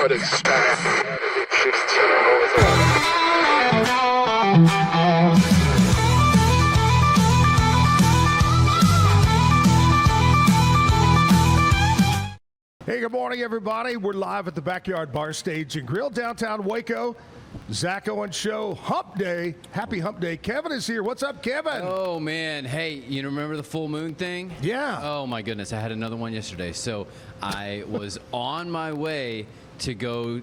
but it's back. It's 16 always Hey, good morning, everybody. We're live at the Backyard Bar Stage and Grill, downtown Waco. Zack Owen Show, Hump Day. Happy Hump Day. Kevin is here. What's up, Kevin? Oh, man. Hey, you remember the full moon thing? Yeah. Oh, my goodness. I had another one yesterday. So I was on my way to go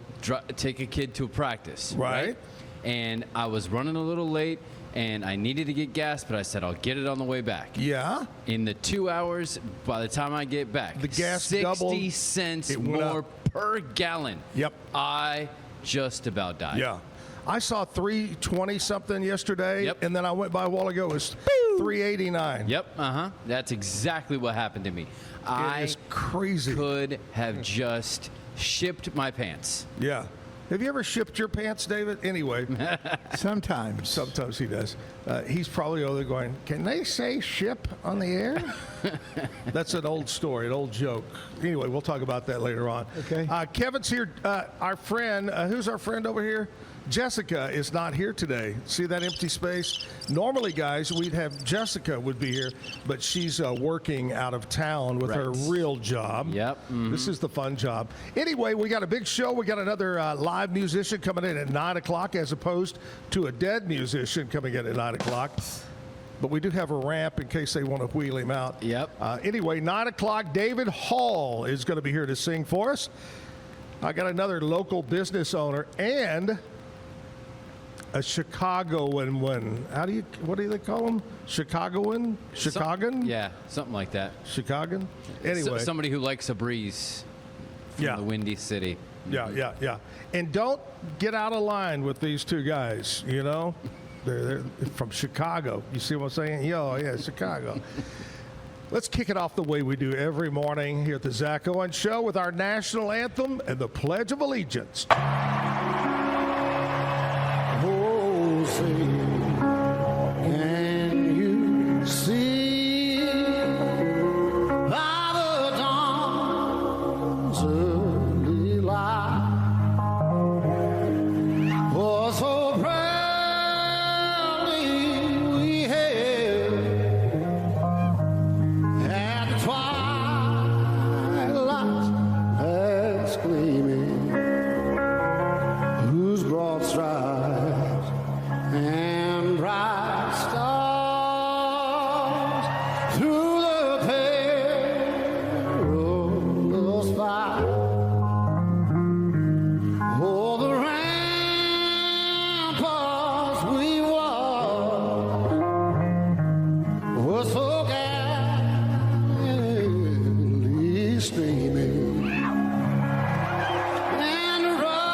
take a kid to a practice. Right. And I was running a little late, and I needed to get gas, but I said I'll get it on the way back. Yeah. In the 2 hours, by the time I get back, the gas 60 doubled. cents more per gallon. Yep. I just about died. Yeah. I saw 320 something yesterday, and then I went by a while ago. It was 389. Yep. That's exactly what happened to me. It's crazy. Could have just shipped my pants. Yeah. Have you ever shipped your pants, David? Anyway. Sometimes. Sometimes he does. He's probably over there going, can they say ship on the air? That's an old story, an old joke. Anyway, we'll talk about that later on. Okay. Kevin's here. Our friend, who's our friend over here? Jessica is not here today. See that empty space? Normally, guys, we'd have Jessica would be here, but she's working out of town with her real job. Yep. Mm-hmm. This is the fun job. Anyway, we got a big show. We got another live musician coming in at 9 o'clock as opposed to a dead musician coming in at 9 o'clock. But we do have a ramp in case they want to wheel him out. Yep. Anyway, 9 o'clock, David Hall is going to be here to sing for us. I got another local business owner and a Chicagoan one. What do they call them? Chicagoan? Chicagoan? Yeah, something like that. Chicagoan? Anyway. Somebody who likes a breeze from the windy city. Yeah. And don't get out of line with these two guys, you know? They're from Chicago. You see what I'm saying? Yeah, Chicago. Let's kick it off the way we do every morning here at the Zack Owen Show with our national anthem and the Pledge of Allegiance. Oh, say, can you see by the dawn's early light? For so proudly we hailed at the twilight's gleaming, whose broad stripes and bright stars through the perilous fight. Oh, the ramparts we walked were so gallantly streaming, and the rockets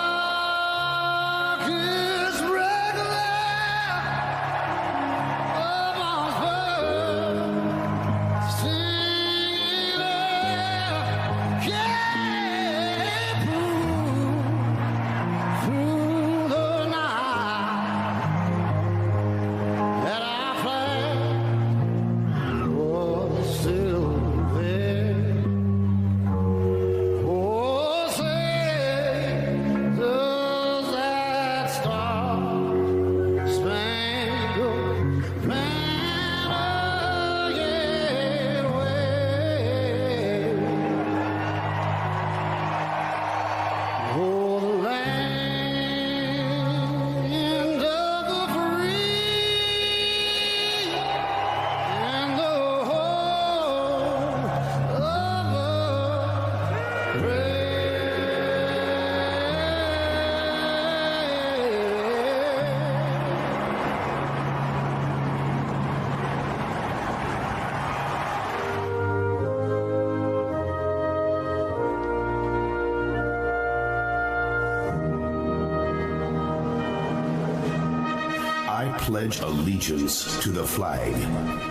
I pledge allegiance to the flag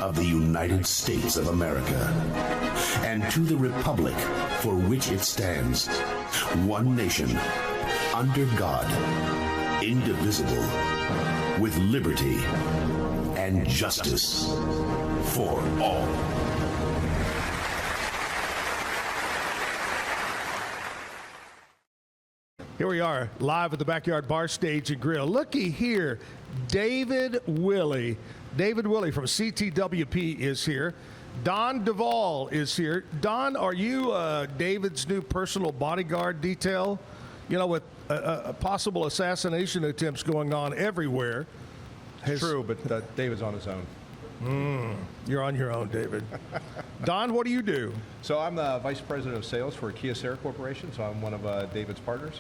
of the United States of America and to the republic for which it stands, one nation, under God, indivisible, with liberty and justice for all. Here we are, live at the Backyard Bar Stage and Grill. Looky here, David Willie. David Willie from CTWP is here. Don Duvall is here. Don, are you David's new personal bodyguard detail? You know, with possible assassination attempts going on everywhere. True, but David's on his own. You're on your own, David. Don, what do you do? So I'm the Vice President of Sales for Kia Corporation, so I'm one of David's partners.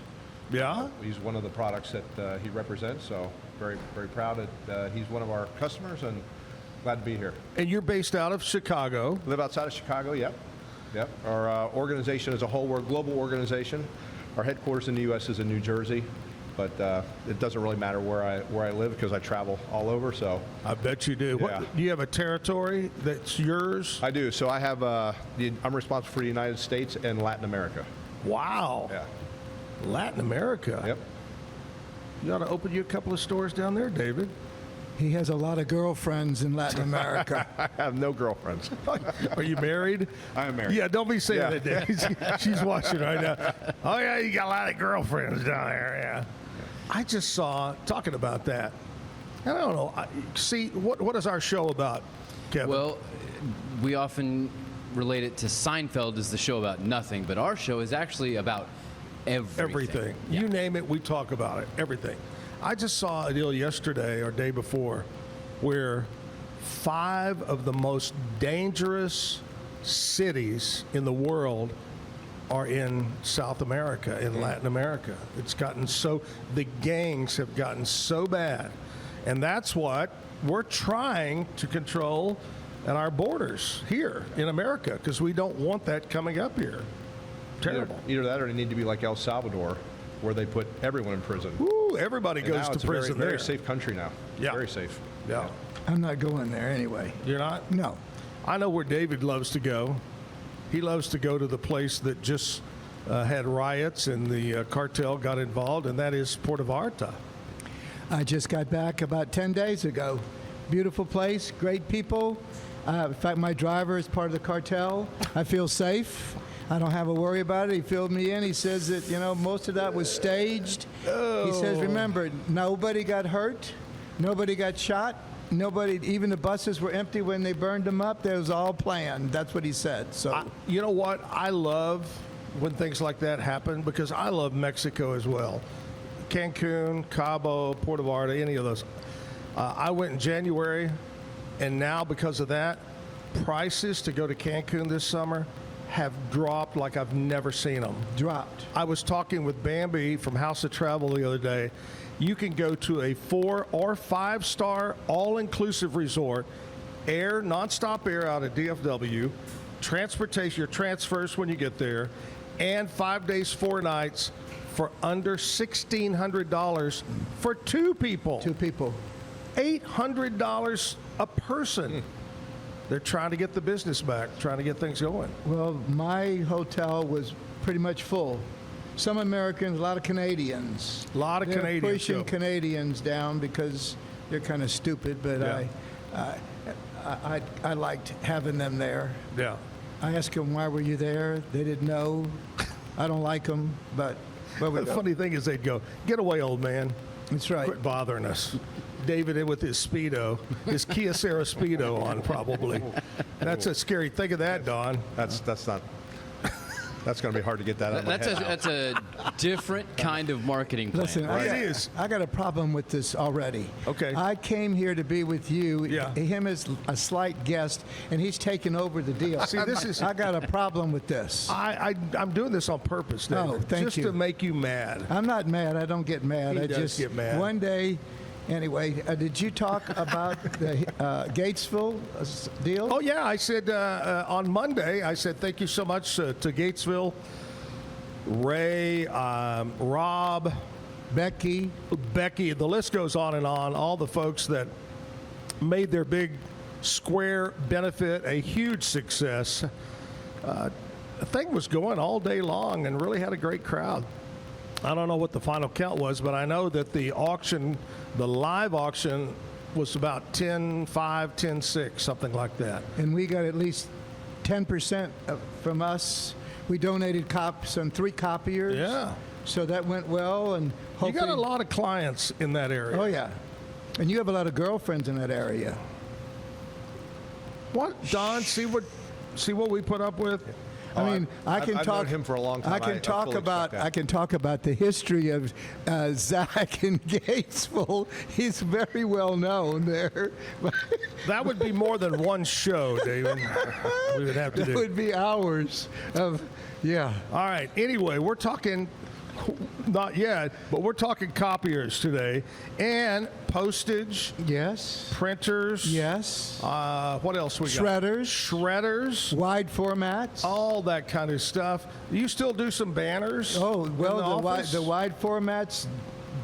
Yeah? He's one of the products that he represents, so very, very proud that he's one of our customers and glad to be here. And you're based out of Chicago. Live outside of Chicago, yep. Our organization as a whole, we're a global organization. Our headquarters in the U.S. is in New Jersey, but it doesn't really matter where I live because I travel all over. So I bet you do. Yeah. Do you have a territory that's yours? I do. So I have I'm responsible for the United States and Latin America. Wow. Yeah. Latin America. Yep. You ought to open you a couple of stores down there, David. He has a lot of girlfriends in Latin America. I have no girlfriends. Are you married? I am married. Yeah, don't be saying Yeah. that, Dave. She's watching right now. Oh, yeah, you got a lot of girlfriends down there, yeah. I just saw, talking about that, I don't know, see, what is our show about, Kevin? Well, we often relate it to Seinfeld as the show about nothing, but our show is actually about everything. Yeah. You name it, we talk about it, everything. I just saw a deal yesterday or day before where 5 of the most dangerous cities in the world are in South America, in Latin America. It's gotten so, the gangs have gotten so bad. And that's what we're trying to control at our borders here in America, because we don't want that coming up here. Terrible. Either that or they need to be like El Salvador, where they put everyone in prison. Ooh, everybody And goes now to it's prison a very, there. very safe country now. Yeah. Very safe. Yeah. I'm not going there anyway. You're not? No. I know where David loves to go. He loves to go to the place that just had riots and the cartel got involved, and that is Puerto Vallarta. I just got back about 10 days ago. Beautiful place, great people. In fact, my driver is part of the cartel. I feel safe. I don't have a worry about it. He filled me in. He says that, you know, most of that was staged. He says, remember, nobody got hurt. Nobody got shot. Nobody, even the buses were empty when they burned them up. That was all planned. That's what he said. So, You know what? I love when things like that happen because I love Mexico as well. Cancun, Cabo, Puerto Vallarta, any of those. I went in January, and now because of that, prices to go to Cancun this summer have dropped like I've never seen them. dropped. I was talking with Bambi from House of Travel the other day. You can go to a 4 or 5 star all-inclusive resort, air, nonstop air out of DFW, transportation, your transfers when you get there, and 5 days, 4 nights for under $1,600 for 2 people. 2 people. $800 a person. They're trying to get the business back, trying to get things going. Well, my hotel was pretty much full. Some Americans, a lot of Canadians. A lot of They're Canadians. pushing Joe. Canadians down because they're kind of stupid, but Yeah. I liked having them there. Yeah. I asked them, why were you there? They didn't know. I don't like them, but we The go. funny thing is they'd go, get away, old man. That's right. Quit bothering us. David in with his Speedo, his Kia Speedo on probably. That's a scary. Think of that, Don. That's not. That's going to be hard to get that out of my head. That's a different kind of marketing plan. Listen, It is. I got a problem with this already. Okay. I came here to be with you. Yeah. Him as a slight guest, and he's taking over the deal. See, this is- I got a problem with this. I'm doing this on purpose, David. Oh, thank just you. to make you mad. I'm not mad. I don't get mad. He I does just get mad. One day, anyway. Did you talk about the Gatesville deal? Oh yeah, I said on Monday. I said thank you so much to Gatesville, Ray, Rob, Becky. The list goes on and on. All the folks that made their big square benefit a huge success. The thing was going all day long and really had a great crowd. I don't know what the final count was, but I know that the auction, the live auction, was about 10-5, 10-6, something like that. And we got at least 10% from us. We donated some 3 copiers. Yeah. So that went well, and You hopefully. got a lot of clients in that area. Oh yeah, and you have a lot of girlfriends in that area. What, Don? See what we put up with? I mean, I can I've talk. known him for a long time. I I can talk fully about. expect that. I can talk about the history of Zach in Gatesville. He's very well known there. That would be more than one show, David. We would have to That do. would be hours of, yeah. All right. Anyway, we're talking, not yet, but we're talking copiers today, and postage, Yes. printers. Yes. What else we got? Shredders. Wide formats. All that kind of stuff. You still do some banners? Oh, in well, office? the wide formats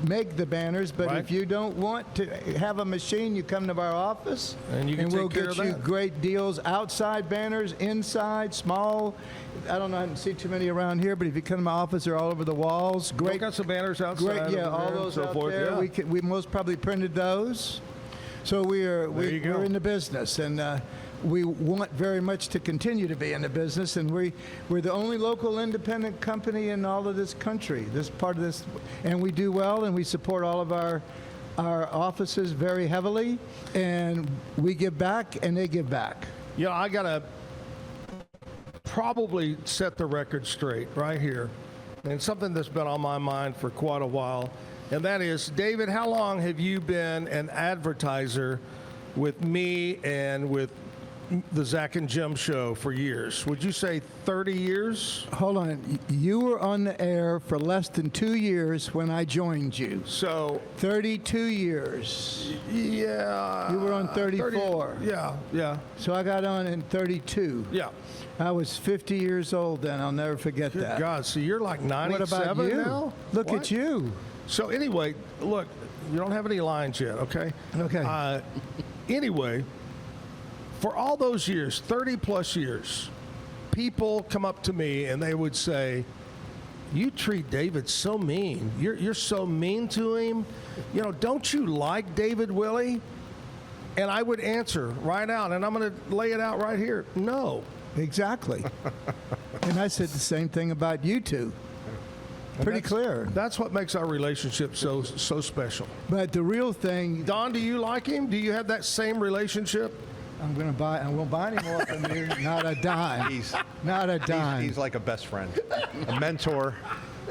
make the banners, but Right. if you don't want to have a machine, you come to our office, And you can we'll take care get of you that. great deals. Outside banners, inside, small. I don't know, I don't see too many around here, but if you come to my office, they're all over the walls. We've Great, got some banners outside. great, yeah, over all there, those so out forth. there. Yeah. We most probably printed those. So we're you go. in the business, and we want very much to continue to be in the business, and we're the only local independent company in all of this country, this part of this, and we do well, and we support all of our offices very heavily, and we give back, and they give back. You know, I got to probably set the record straight right here. And something that's been on my mind for quite a while. And that is, David, how long have you been an advertiser with me and with the Zack and Jim show for years? Would you say 30 years? Hold on, you were on the air for less than 2 years when I joined you. So, 32 years. yeah. You were on 34. Yeah. So I got on in 32. Yeah. I was 50 years old then. I'll never forget Good that. God, so you're like 97 What about you? now? Look What? at you. So anyway, look, you don't have any lines yet, okay? Okay. Anyway, for all those years, 30 plus years, people come up to me and they would say, "You treat David so mean. You're so mean to him. You know, don't you like David, Willie?" And I would answer right out, and I'm going to lay it out right here. No. Exactly. And I said the same thing about you two. Pretty clear. That's what makes our relationship so special. But the real thing, Don, do you like him? Do you have that same relationship? I won't buy any more from you. Not a dime. Not a dime. He's like a best friend, a mentor,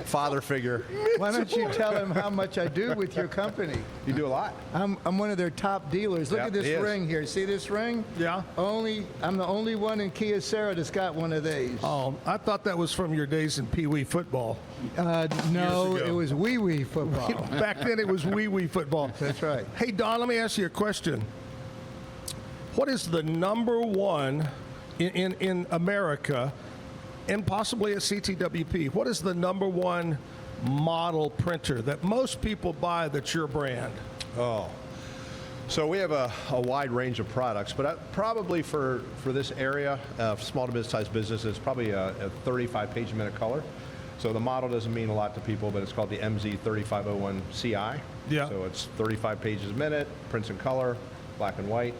father figure. Why don't you tell him how much I do with your company? You do a lot. I'm one of their top dealers. Look Yeah, at this he is. ring here. See this ring? Yeah. I'm the only one in Kyocera that's got one of these. Oh, I thought that was from your days in Pee Wee football. No, years ago. it was wee wee football. Back then it was Wee Wee football. That's right. Hey, Don, let me ask you a question. What is the number one in America and possibly at CTWP? What is the number one model printer that most people buy that's your brand? Oh. So we have a wide range of products, but probably for this area, small to mid-sized business, it's probably a 35-page a minute color. So the model doesn't mean a lot to people, but it's called the MZ3501CI. Yeah. So it's 35 pages a minute, prints in color, black and white.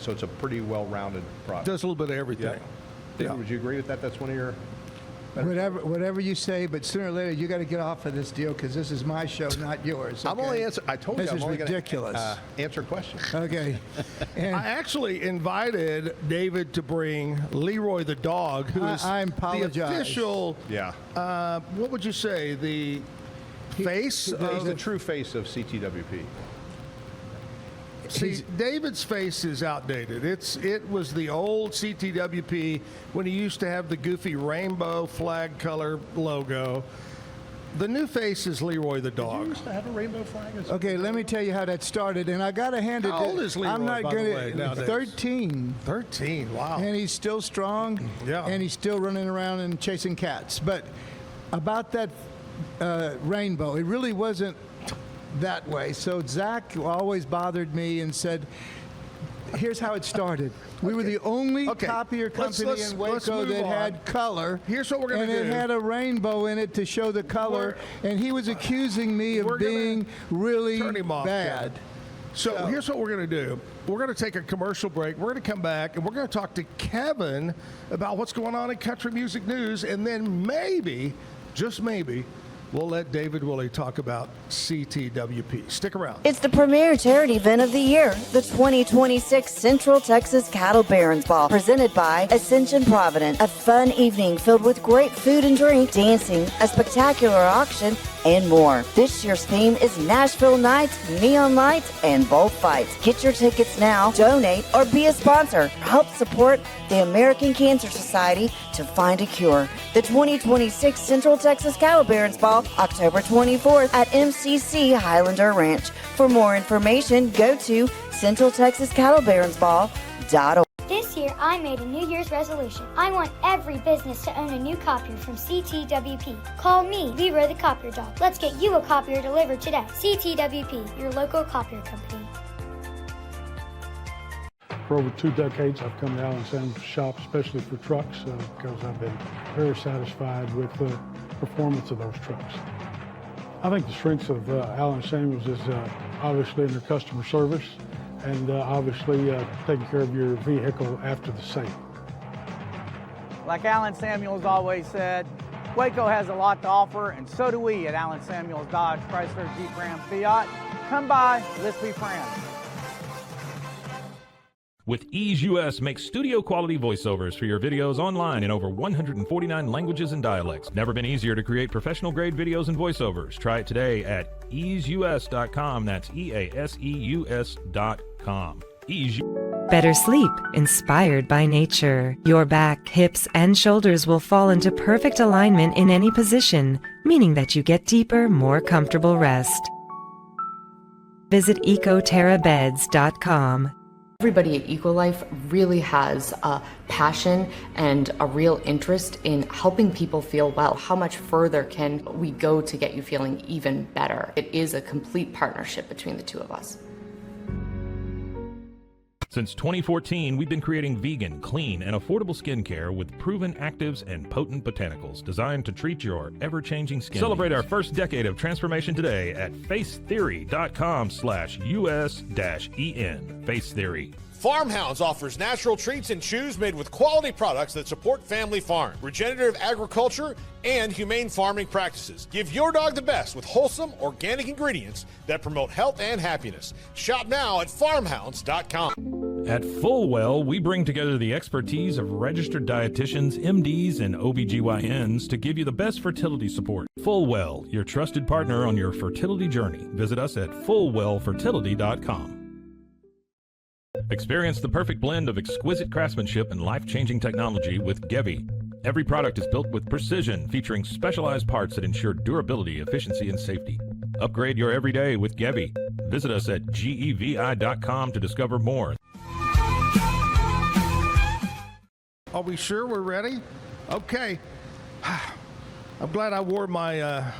So it's a pretty well-rounded product. Does a little bit of everything. Yeah. David, would you agree with that? That's one of your... Whatever you say, but sooner or later you got to get off of this deal because this is my show, not yours. I'm okay? only answering... I told you This I'm is only ridiculous. going to answer questions. Okay. And I actually invited David to bring Leroy the dog, who is I apologize. the official, Yeah. what would you say, the face He's of the true face of CTWP. See, David's face is outdated. It was the old CTWP when he used to have the goofy rainbow flag color logo. The new face is Leroy the dog. Used to have a rainbow flag? okay, let me tell you how that started, and I got to hand it. How old is Leroy, I'm not by the gonna. way, nowadays? 13. 13, wow. And he's still strong. Yeah. And he's still running around and chasing cats. But about that rainbow, it really wasn't that way. So Zach always bothered me and said, here's how it started. We were the only Okay. copier company Let's in move Waco that on. had color. Here's what we're gonna and do. it had a rainbow in it to show the color. And he was accusing me of We're gonna being really turn him off, bad. Ken. So here's what we're going to do. We're going to take a commercial break. We're going to come back, and we're going to talk to Kevin about what's going on in country music news, and then maybe, just maybe, we'll let David Willie talk about CTWP. Stick around. It's the premier charity event of the year, the 2026 Central Texas Cattle Barons Ball, presented by Ascension Providence. A fun evening filled with great food and drink, dancing, a spectacular auction, and more. This year's theme is Nashville Nights, Neon Lights, and Bullfights. Get your tickets now, donate, or be a sponsor. Help support the American Cancer Society to find a cure. The 2026 Central Texas Cattle Barons Ball, October 24th at MCC Highlander Ranch. For more information, go to centraltexascattlebaronsball.org. This year, I made a New Year's resolution. I want every business to own a new copier from CTWP. Call me, Leroy the Copier Dog. Let's get you a copier delivered today. CTWP, your local copier company. For over 2 decades, I've come to Allen Samuels shop, especially for trucks, because I've been very satisfied with the performance of those trucks. I think the strengths of Allen Samuels is obviously in their customer service, and obviously taking care of your vehicle after the sale. Like Allen Samuels always said, Waco has a lot to offer, and so do we at Allen Samuels Dodge, Chrysler, Jeep, Ram, Fiat. Come by, let's be friends. With Ease US, make studio quality voiceovers for your videos online in over 149 languages and dialects. Never been easier to create professional grade videos and voiceovers. Try it today at easeus.com. That's EASEUS.com. Ease. Better sleep, inspired by nature. Your back, hips, and shoulders will fall into perfect alignment in any position, meaning that you get deeper, more comfortable rest. Visit ecoterrabeds.com. Everybody at EcoLife really has a passion and a real interest in helping people feel well. How much further can we go to get you feeling even better? It is a complete partnership between the two of us. Since 2014, we've been creating vegan, clean, and affordable skincare with proven actives and potent botanicals designed to treat your ever-changing skin. Celebrate our first decade of transformation today at facetheory.com/US-EN. Face Theory. Farmhounds offers natural treats and chews made with quality products that support family farm, regenerative agriculture, and humane farming practices. Give your dog the best with wholesome, organic ingredients that promote health and happiness. Shop now at farmhounds.com. At Fullwell, we bring together the expertise of registered dietitians, MDs, and OBGYNs to give you the best fertility support. Fullwell, your trusted partner on your fertility journey. Visit us at fullwellfertility.com. Experience the perfect blend of exquisite craftsmanship and life-changing technology with Gevi. Every product is built with precision, featuring specialized parts that ensure durability, efficiency, and safety. Upgrade your everyday with Gevi. Visit us at gevi.com to discover more. Are we sure we're ready? Okay. I'm glad I wore my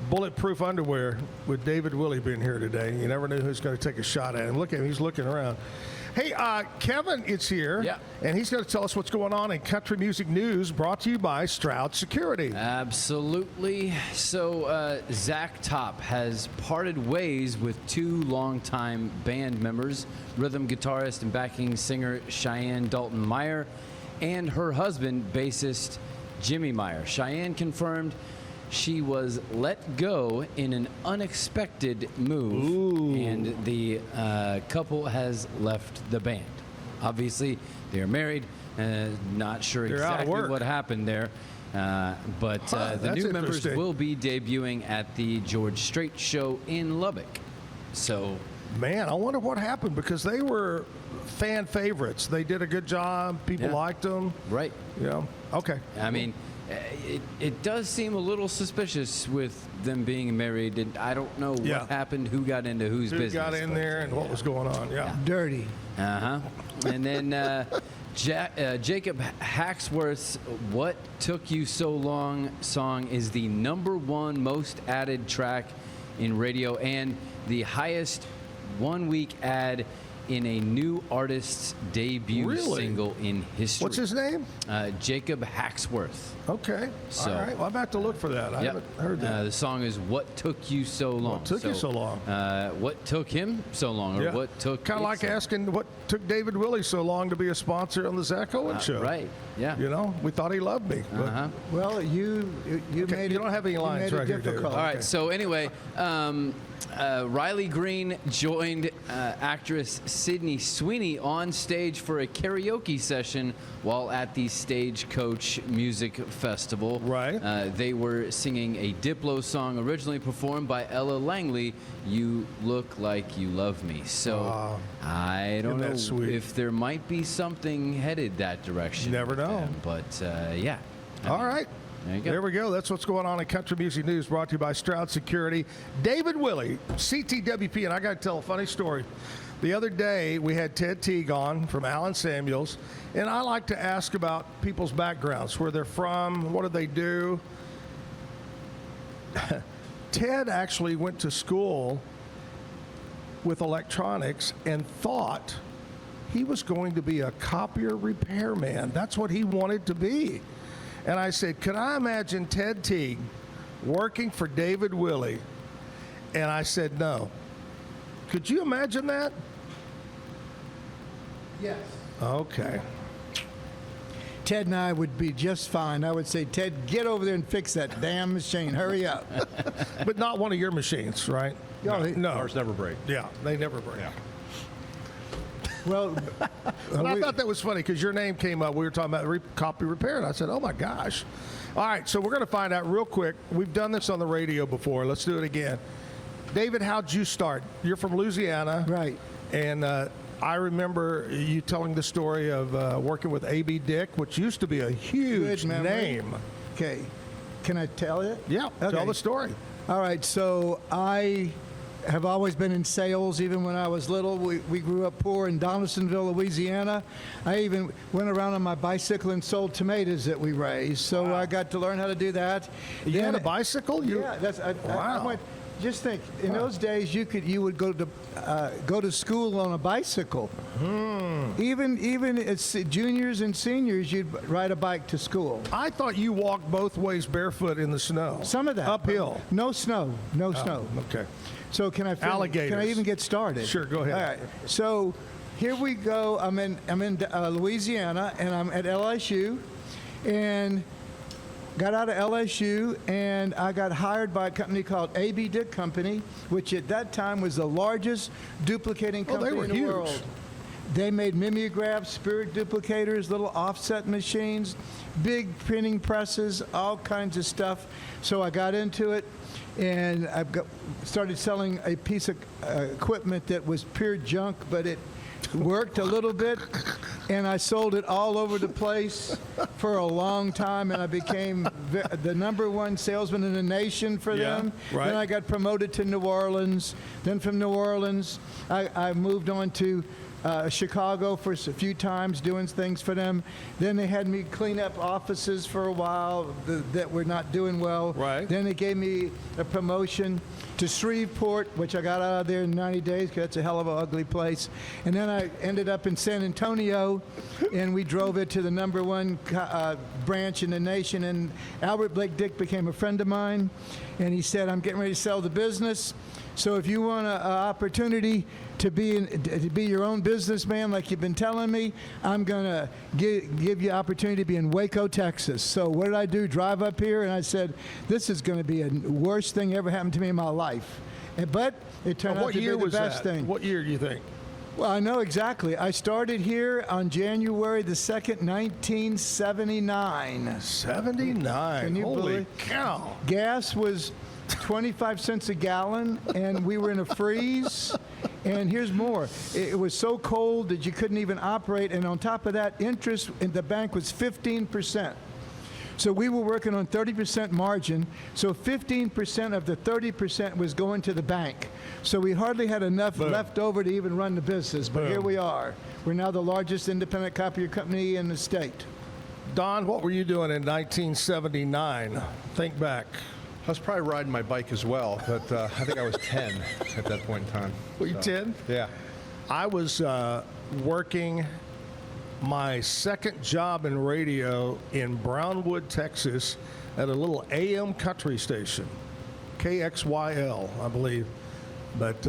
bulletproof underwear with David Willie being here today. You never knew who's going to take a shot at him. Look at him. He's looking around. Hey, Kevin is here, and he's going to tell us what's going on in country music news, brought to you by Stroud Security. Absolutely. So Zach Top has parted ways with 2 longtime band members, rhythm guitarist and backing singer Cheyenne Dalton Meyer, and her husband, bassist Jimmy Meyer. Cheyenne confirmed she was let go in an unexpected move, and the couple has left the band. Obviously, they're married. Not sure exactly what happened there, but the new members will be debuting at the George Strait Show in Lubbock. So, man, I wonder what happened, because they were fan favorites. They did a good job. People liked them. Right. Yeah. Okay. I mean, it does seem a little suspicious with them being married, and I don't know what happened, who got into whose business. Who got in there and what was going on, Dirty. Uh-huh. And then Jacob Hacksworth's What Took You So Long song is the #1 most added track in radio and the highest one-week ad in a new artist's debut single in history. What's his name? Jacob Hacksworth. Okay. So, all right. Well, I'm about to look for that. I haven't heard that. The song is What Took You So Long. What took you so long? What took him so long, or what took kind of like asking what took David Willie so long to be a sponsor on the Zack Owen Show. Right. Yeah. You know, we thought he loved me. but- Uh-huh. Well, you made it. you don't have any you lines made it right here, David. difficult. All right. So anyway, Riley Green joined actress Sydney Sweeney on stage for a karaoke session while at the Stagecoach Music Festival. Right. They were singing a Diplo song originally performed by Ella Langley, "You Look Like You Love Me." So I don't Isn't that know sweet? if there might be something headed that direction. Never with know. them, but yeah. All right. There you go. There we go. That's what's going on in Country Music News, brought to you by Stroud Security. David Willie, CTWP, and I got to tell a funny story. The other day, we had Ted Teague on from Allen Samuels, and I like to ask about people's backgrounds, where they're from, what do they do. Ted actually went to school with electronics and thought he was going to be a copier repairman. That's what he wanted to be. And I said, could I imagine Ted Teague working for David Willie? And I said, no. Could you imagine that? Yes. Okay. Ted and I would be just fine. I would say, Ted, get over there and fix that damn machine. Hurry up. But not one of your machines, right? No. Ours never break. Yeah, they never break. Yeah. Well, But I thought that was funny because your name came up. We were talking about copy repair, and I said, oh, my gosh. All right, so we're going to find out real quick. We've done this on the radio before. Let's do it again. David, how'd you start? You're from Louisiana. Right. And I remember you telling the story of working with A.B. Dick, which used to be a huge Good memory. name. Okay. Can I tell it? Yeah, Okay. tell the story. All right, so I have always been in sales. Even when I was little, we grew up poor in Donaldsonville, Louisiana. I even went around on my bicycle and sold tomatoes that we raised. So I got to learn how to do that. You had a bicycle? Yeah, I went. Just think, in those days, you would go to school on a bicycle. Even as juniors and seniors, you'd ride a bike to school. I thought you walked both ways barefoot in the snow. Some of that uphill. No snow. No snow. Okay. So can I finish? Alligators. Can I even get started? Sure, go ahead. All right. So here we go. I'm in Louisiana, and I'm at LSU, and got out of LSU, and I got hired by a company called A.B. Dick Company, which at that time was the largest duplicating company were in the huge. world. They made mimeographs, spirit duplicators, little offset machines, big printing presses, all kinds of stuff. So I got into it, and started selling a piece of equipment that was pure junk, but it worked a little bit, and I sold it all over the place for a long time, and I became the #1 salesman in the nation for them. right. Then I got promoted to New Orleans. Then from New Orleans, I moved on to Chicago for a few times doing things for them. Then they had me clean up offices for a while that were not doing well. Right. Then they gave me a promotion to Shreveport, which I got out of there in 90 days because that's a hell of an ugly place. And then I ended up in San Antonio, and we drove it to the #1 branch in the nation. And Albert Blake Dick became a friend of mine, and he said, I'm getting ready to sell the business. So if you want an opportunity to be your own businessman like you've been telling me, I'm going to give you opportunity to be in Waco, Texas. So what did I do? Drive up here, and I said, this is going to be the worst thing ever happened to me in my life. But it turned out to be the best thing. What year do you think? Well, I know exactly. I started here on January the 2nd, 1979. 79. Can you Holy believe? cow. Gas was 25 cents a gallon, and we were in a freeze. And here's more. It was so cold that you couldn't even operate. And on top of that, interest in the bank was 15%. So we were working on 30% margin. So 15% of the 30% was going to the bank. So we hardly had enough left over to even run the business. But here we are. We're now the largest independent copier company in the state. Don, what were you doing in 1979? Think back. I was probably riding my bike as well, but I think I was 10 at that point in time. Were you 10? Yeah. I was working my second job in radio in Brownwood, Texas, at a little AM country station, KXYL, I believe. But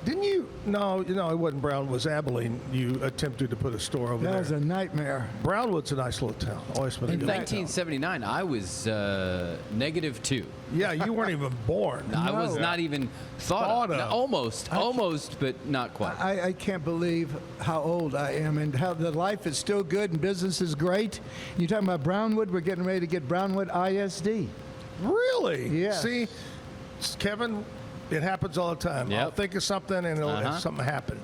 Didn't you? No, it wasn't Brownwood. It was Abilene. You attempted to put a store over there. That was a nightmare. Brownwood's a nice little town. Always been a In good 1979, I was -2. Yeah, you weren't even born. I was not even thought of. No, almost, but not quite. I can't believe how old I am and how the life is still good and business is great. You're talking about Brownwood. We're getting ready to get Brownwood ISD. Really? Yeah. See, Kevin, it happens all the time. I'll think of something and it'll something happen.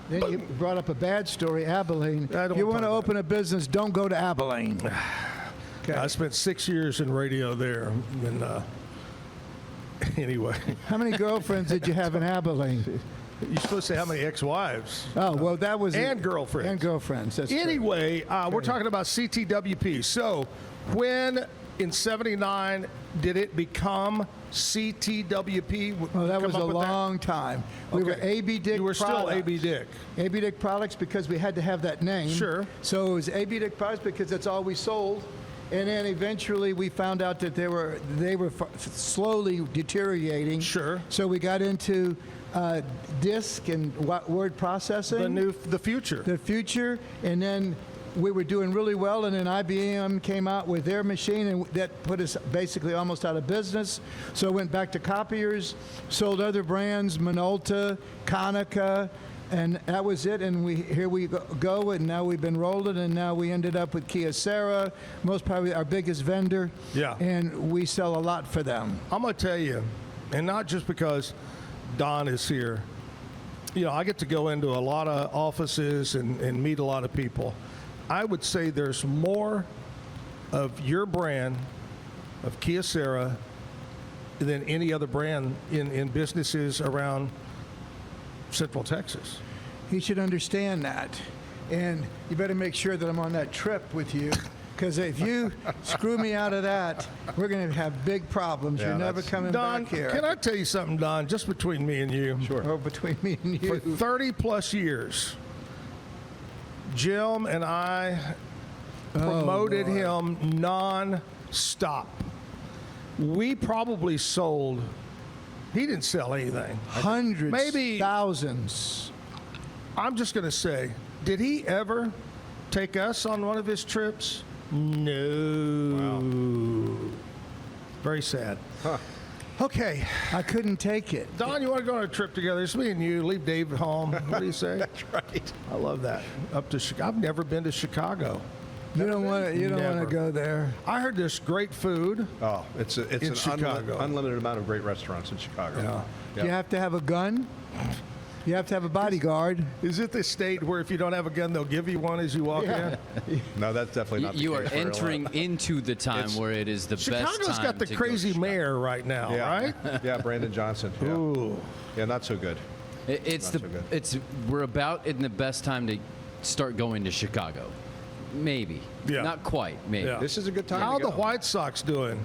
Then you brought up a bad story, Abilene. You want to open a business, don't go to Abilene. Okay. I spent 6 years in radio there. And, anyway. How many girlfriends did you have in Abilene? You're supposed to say how many ex-wives. Oh, well, that was... And girlfriends. And girlfriends, that's anyway, true. We're talking about CTWP. So, when in 79 did it become CTWP? Well, that was a long time. We were AB Dick Products. You were still AB Dick. AB Dick Products because we had to have that name. Sure. So it was AB Dick Products because that's all we sold. And then eventually we found out that they were slowly deteriorating. Sure. So we got into disk and word processing. The future. The future. And then we were doing really well, and then IBM came out with their machine, and that put us basically almost out of business. So I went back to copiers, sold other brands, Minolta, Konica, and that was it. And here we go, and now we've been rolling, and now we ended up with Kyocera, most probably our biggest vendor. Yeah. And we sell a lot for them. I'm going to tell you, and not just because Don is here. I get to go into a lot of offices and meet a lot of people. I would say there's more of your brand, of Kyocera, than any other brand in businesses around Central Texas. He should understand that. And you better make sure that I'm on that trip with you, because if you screw me out of that, we're going to have big problems. You're never coming back here. Can I tell you something, Don, just between me and you? Sure. Or between me and you. For 30 plus years, Jim and I promoted him non-stop. We probably sold, he didn't sell anything. Hundreds, maybe thousands. I'm just going to say, did he ever take us on one of his trips? No. Wow. Very sad. Huh. Okay. I couldn't take it. Don, you want to go on a trip together? It's me and you. Leave Dave at home. What do you say? That's right. I love that. Up to Chicago. I've never been to Chicago. You don't want to go there. I heard there's great food. Oh, it's an unlimited amount of great restaurants in Chicago. Yeah. Do you have to have a gun? You have to have a bodyguard. Is it the state where if you don't have a gun, they'll give you one as you walk in? No, that's definitely not the case. You are entering into the time where it is the best time. Chicago's got the crazy mayor right now, right? Yeah, Brandon Johnson. Yeah. Ooh. Yeah, not so good. We're about in the best time to start going to Chicago. Maybe. Yeah. Not quite. Maybe. Yeah. This is a good time. How to the go. White Sox doing?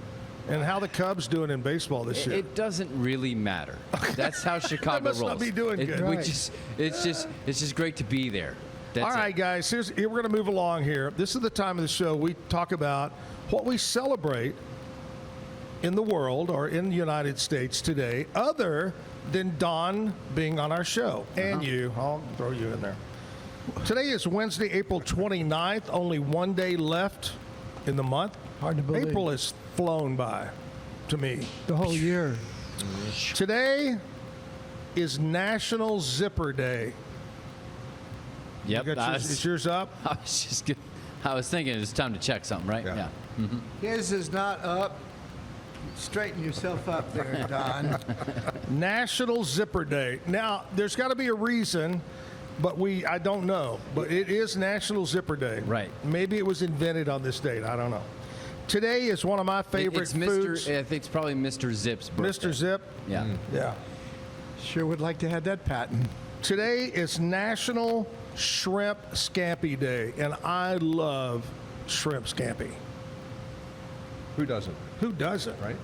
And how the Cubs doing in baseball this year? It doesn't really matter. That's how Chicago must rolls. not be doing good. It's just great to be there. That's All right, guys. Here we're going to move along here. This is the time of the show we talk about what we celebrate in the world or in the United States today, other than Don being on our show and you. I'll throw you in there. Today is Wednesday, April 29th. Only one day left in the month. Hard to believe. April has flown by to me. The whole year. Today is National Zipper Day. Yep. Is yours up? I was thinking it's time to check something, right? Yeah. Mm-hmm. His is not up. Straighten yourself up there, Don. National Zipper Day. Now, there's got to be a reason, but I don't know. But it is National Zipper Day. Right. Maybe it was invented on this date. I don't know. Today is one of my favorite foods. I think it's probably Mr. Zip's birthday. Mr. Zip? Yeah. Yeah. Sure would like to have that patent. Today is National Shrimp Scampi Day, and I love shrimp scampi. Who doesn't? Who doesn't? Right.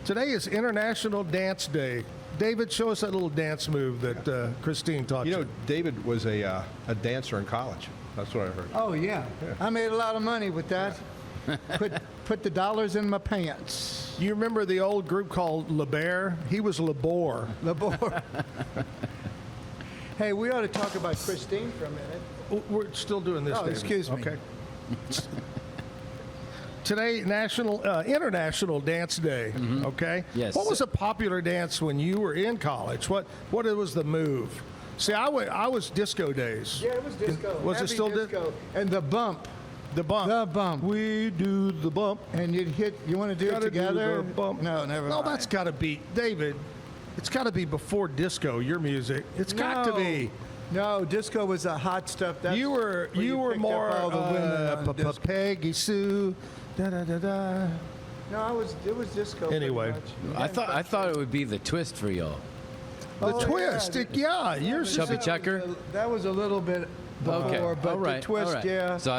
Today is International Dance Day. David, show us that little dance move that Christine taught you. You know, David was a dancer in college. That's what I heard. Oh, yeah. I made a lot of money with that. Put the dollars in my pants. You remember the old group called Le Bear? He was Labor. Labor. Hey, we ought to talk about Christine for a minute. We're still doing this. Oh, David. excuse me. Okay. Today, International Dance Day. Okay. Yes. What was a popular dance when you were in college? What was the move? See, I was disco days. Yeah, it was disco. Was it Heavy still disco? And the bump. The bump. The bump. We do the bump. And you'd hit. You want to do it Gotta together? do the bump. No, never. No, mind. that's got to be David. It's got to be before disco. Your music. It's got to be. No, disco was the hot stuff. That's You were where you picked more up all the women on disco. Peggy Sue. Da da da da. No, it was disco. pretty Anyway. much. I thought it would be the twist for y'all. The Oh, twist. yeah. Yours is Chubby Checker? That was a little bit before, Okay. but all right. the twist, all right. yeah. So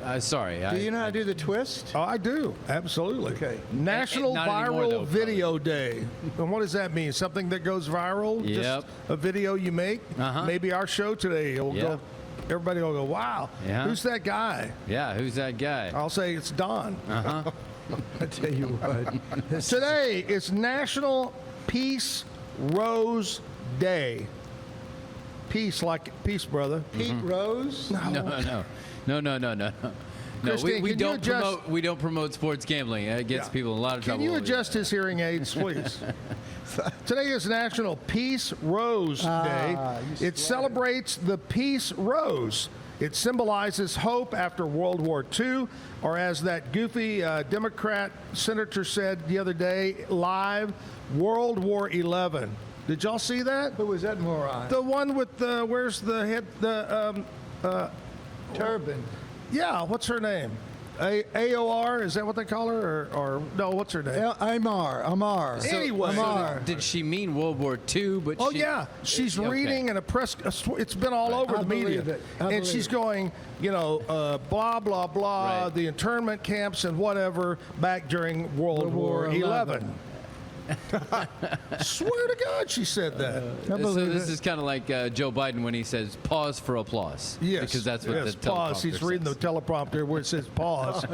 I sorry. Do you know how to do the twist? Oh, I do. Absolutely. Okay. National Not anymore, Viral though, Video Day. And what does that mean? Something that goes viral? Yep. Just a video you make? Uh-huh. Maybe our show today will Yeah. go. Everybody will go, wow. Yeah. Who's that guy? Yeah, who's that guy? I'll say it's Don. Uh-huh. I tell you what. Today is National Peace Rose Day. Peace, like peace, brother. Pete Rose? No. Christine, we can don't you adjust- promote. We don't promote sports gambling. It gets people in a lot of trouble. Can you adjust his hearing aids, please? Today is National Peace Rose Day. It celebrates the peace rose. It symbolizes hope after World War II, or as that goofy Democrat senator said the other day, live, World War XI. Did y'all see that? Who was that moron? The one with the, where's the head, Turban. yeah, what's her name? AOR, is that what they call her? Or no, what's her name? Amar. So, Anyway. so did she mean World War II? But Oh she, yeah, she's okay. reading in a press. It's been all over I the media, believe it. I and believe she's it. going, blah blah blah, Right. the internment camps and whatever back during World War XI. Swear to God, she said that. I believe this it. is kind of like Joe Biden when he says pause for applause. Yes, because that's what yes, the pause. teleprompter He's reading the says. teleprompter where it says pause.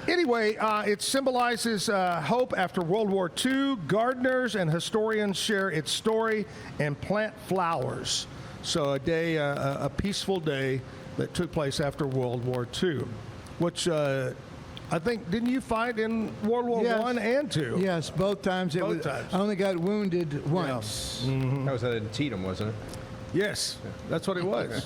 Anyway, it symbolizes hope after World War II. Gardeners and historians share its story and plant flowers. So a day, a peaceful day that took place after World War II, which I think, didn't you fight in World War Yes. I and II? Yes, both times. Both times. I only got wounded once. That was at Antietam, wasn't it? Yes, that's what it was.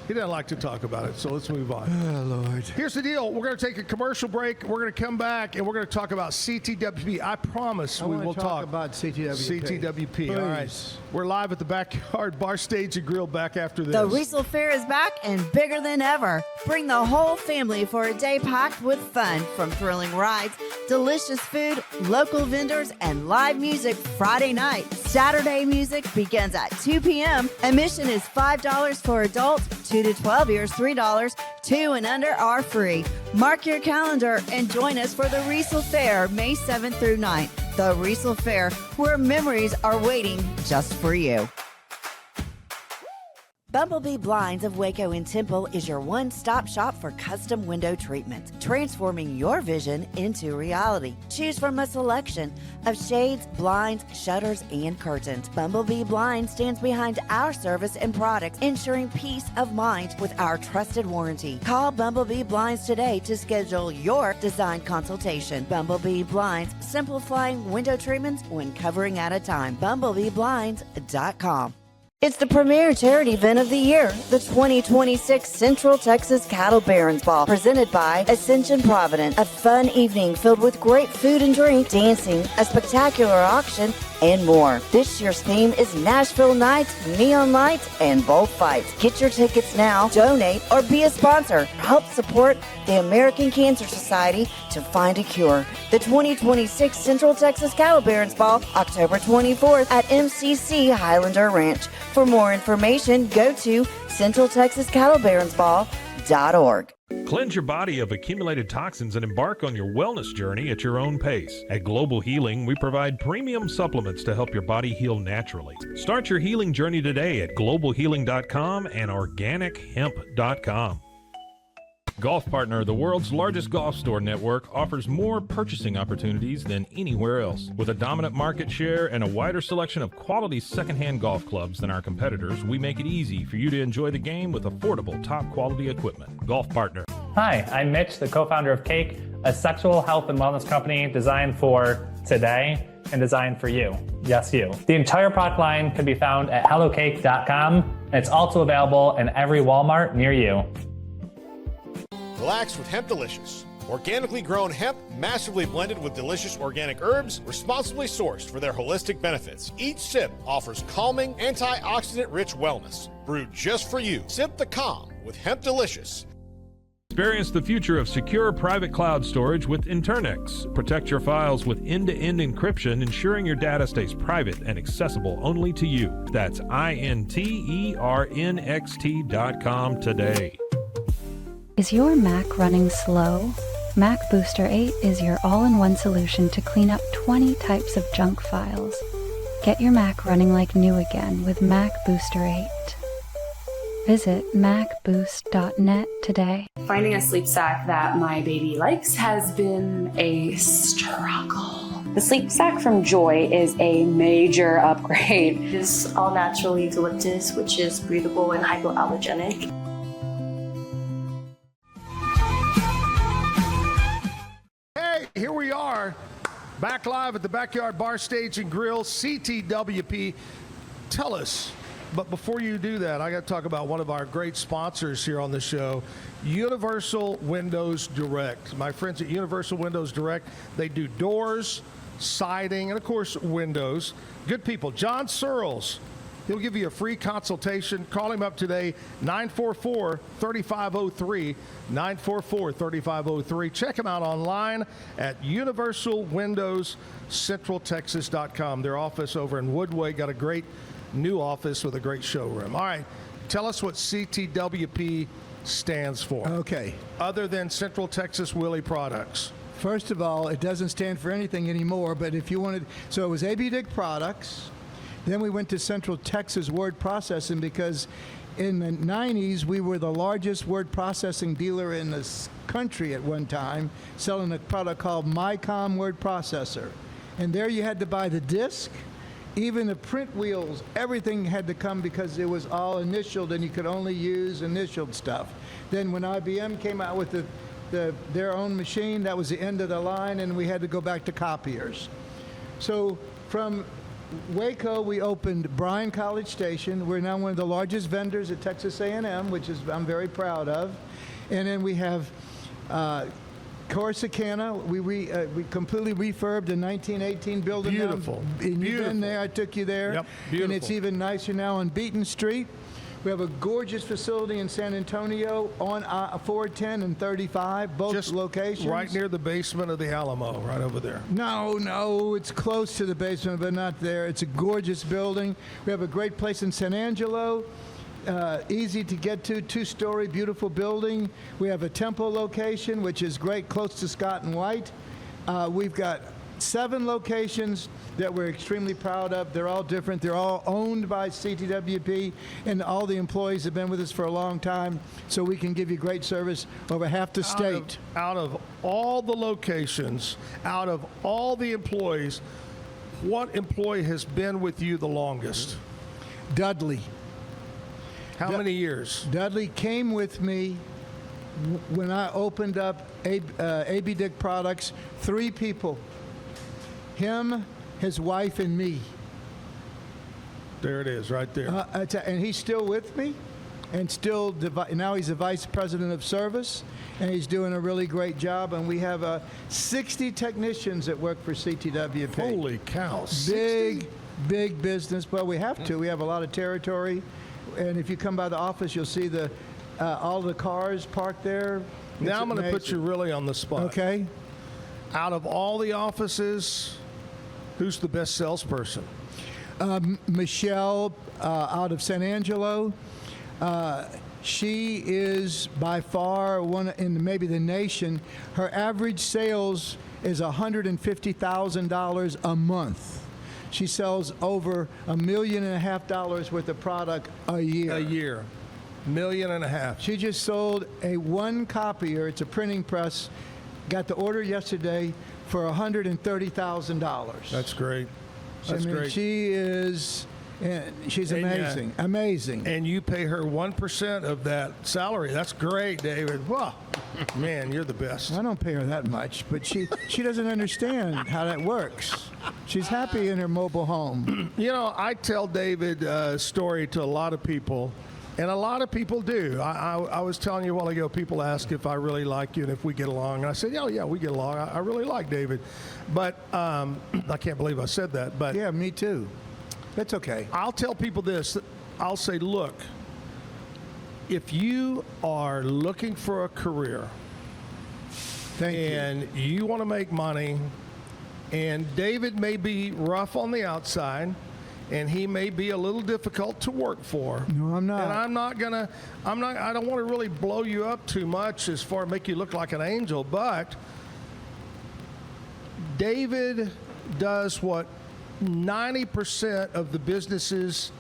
He didn't like to talk about it, so let's move on. Oh, Lord. Here's the deal. We're going to take a commercial break. We're going to come back, and we're going to talk about CTWP. I promise we will talk about CTWP. CTWP. All right. Please. We're live at the Backyard Bar Stage and Grill back after this. The Riesel Fair is back and bigger than ever. Bring the whole family for a day packed with fun, from thrilling rides, delicious food, local vendors, and live music Friday night. Saturday music begins at 2 p.m. Admission is $5 for adults, 2 to 12 years, $3. 2 and under are free. Mark your calendar and join us for the Riesel Fair, May 7th through 9th. The Riesel Fair, where memories are waiting just for you. Bumblebee Blinds of Waco and Temple is your one-stop shop for custom window treatments, transforming your vision into reality. Choose from a selection of shades, blinds, shutters, and curtains. Bumblebee Blinds stands behind our service and products, ensuring peace of mind with our trusted warranty. Call Bumblebee Blinds today to schedule your design consultation. Bumblebee Blinds, simplifying window treatments one covering at a time. BumblebeeBlinds.com. It's the premier charity event of the year, the 2026 Central Texas Cattle Barons Ball, presented by Ascension Providence. A fun evening filled with great food and drink, dancing, a spectacular auction, and more. This year's theme is Nashville Nights, Neon Lights, and Bullfights. Get your tickets now, donate, or be a sponsor. Help support the American Cancer Society to find a cure. The 2026 Central Texas Cattle Barons Ball, October 24th at MCC Highlander Ranch. For more information, go to CentralTexasCattleBaronsBall.org. Cleanse your body of accumulated toxins and embark on your wellness journey at your own pace. At Global Healing, we provide premium supplements to help your body heal naturally. Start your healing journey today at globalhealing.com and organichemp.com. Golf Partner, the world's largest golf store network, offers more purchasing opportunities than anywhere else. With a dominant market share and a wider selection of quality secondhand golf clubs than our competitors, we make it easy for you to enjoy the game with affordable, top-quality equipment. Golf Partner. Hi, I'm Mitch, the co-founder of Cake, a sexual health and wellness company designed for today and designed for you. Yes, you. The entire product line can be found at hellocake.com, and it's also available in every Walmart near you. Relax with Hemp Delicious. Organically grown hemp, massively blended with delicious organic herbs, responsibly sourced for their holistic benefits. Each sip offers calming, antioxidant-rich wellness. Brewed just for you. Sip the calm with Hemp Delicious. Experience the future of secure private cloud storage with Internix. Protect your files with end-to-end encryption, ensuring your data stays private and accessible only to you. That's INTERNXT.com today. Is your Mac running slow? Mac Booster 8 is your all-in-one solution to clean up 20 types of junk files. Get your Mac running like new again with Mac Booster 8. Visit macboost.net today. Finding a sleep sack that my baby likes has been a struggle. The sleep sack from Joy is a major upgrade. It is all natural eucalyptus, which is breathable and hypoallergenic. Here we are, back live at the Backyard Bar Stage and Grill, CTWP. Tell us, but before you do that, I got to talk about one of our great sponsors here on the show, Universal Windows Direct. My friends at Universal Windows Direct, they do doors, siding, and of course, windows. Good people. John Searles. He'll give you a free consultation. Call him up today, 944-3503, 944-3503. Check him out online at universalwindowscentraltexas.com. Their office over in Woodway got a great new office with a great showroom. All right, tell us what CTWP stands for. Okay. Other than Central Texas Willie Products. First of all, it doesn't stand for anything anymore, but if you wanted, so it was AB Dick Products. Then we went to Central Texas Word Processing because in the 90s, we were the largest word processing dealer in this country at one time, selling a product called MyCom Word Processor. And there you had to buy the disc, even the print wheels, everything had to come because it was all initialed and you could only use initialed stuff. Then when IBM came out with their own machine, that was the end of the line and we had to go back to copiers. So from Waco, we opened Bryan College Station. We're now one of the largest vendors at Texas A&M, which is I'm very proud of. And then we have Corsicana. We completely refurbed a 1918 building. Beautiful. And you've been there. I took you there. Yep. Beautiful. And it's even nicer now on Beaton Street. We have a gorgeous facility in San Antonio on 410 and 35, both Just locations. Right near the basement of the Alamo, right over there. No, it's close to the basement, but not there. It's a gorgeous building. We have a great place in San Angelo, easy to get to, two-story, beautiful building. We have a Temple location, which is great, close to Scott and White. We've got 7 locations that we're extremely proud of. They're all different. They're all owned by CTWP, and all the employees have been with us for a long time, so we can give you great service over half the state. Out of all the locations, out of all the employees, what employee has been with you the longest? Dudley. How many years? Dudley came with me when I opened up AB Dick Products. 3 people. Him, his wife, and me. There it is, right there. And he's still with me, and still now he's the vice president of service, and he's doing a really great job. And we have 60 technicians that work for CTWP. Holy cow! 60? Big business, but we have to. We have a lot of territory, and if you come by the office, you'll see all the cars parked there. Now I'm going to put you really on the spot. Okay. Out of all the offices, who's the best salesperson? Michelle out of San Angelo. She is by far one in maybe the nation. Her average sales is $150,000 a month. She sells over $1.5 million worth of product a year. $1.5 million. She just sold a one copier. It's a printing press. Got the order yesterday for $130,000. That's great. That's great. She is, she's amazing. Amazing. And you pay her 1% of that salary. That's great, David. Wow. Man, you're the best. I don't pay her that much, but she doesn't understand how that works. She's happy in her mobile home. You know, I tell David a story to a lot of people, and a lot of people do. I was telling you a while ago, people ask if I really like you and if we get along. And I said, yeah, we get along. I really like David. But I can't believe I said that. But yeah, me too. That's okay. I'll tell people this. I'll say, look, if you are looking for a career and you want to make money, and David may be rough on the outside, and he may be a little difficult to work for. No, I'm not. And I don't want to really blow you up too much as far as make you look like an angel, but David does what 90% of the businesses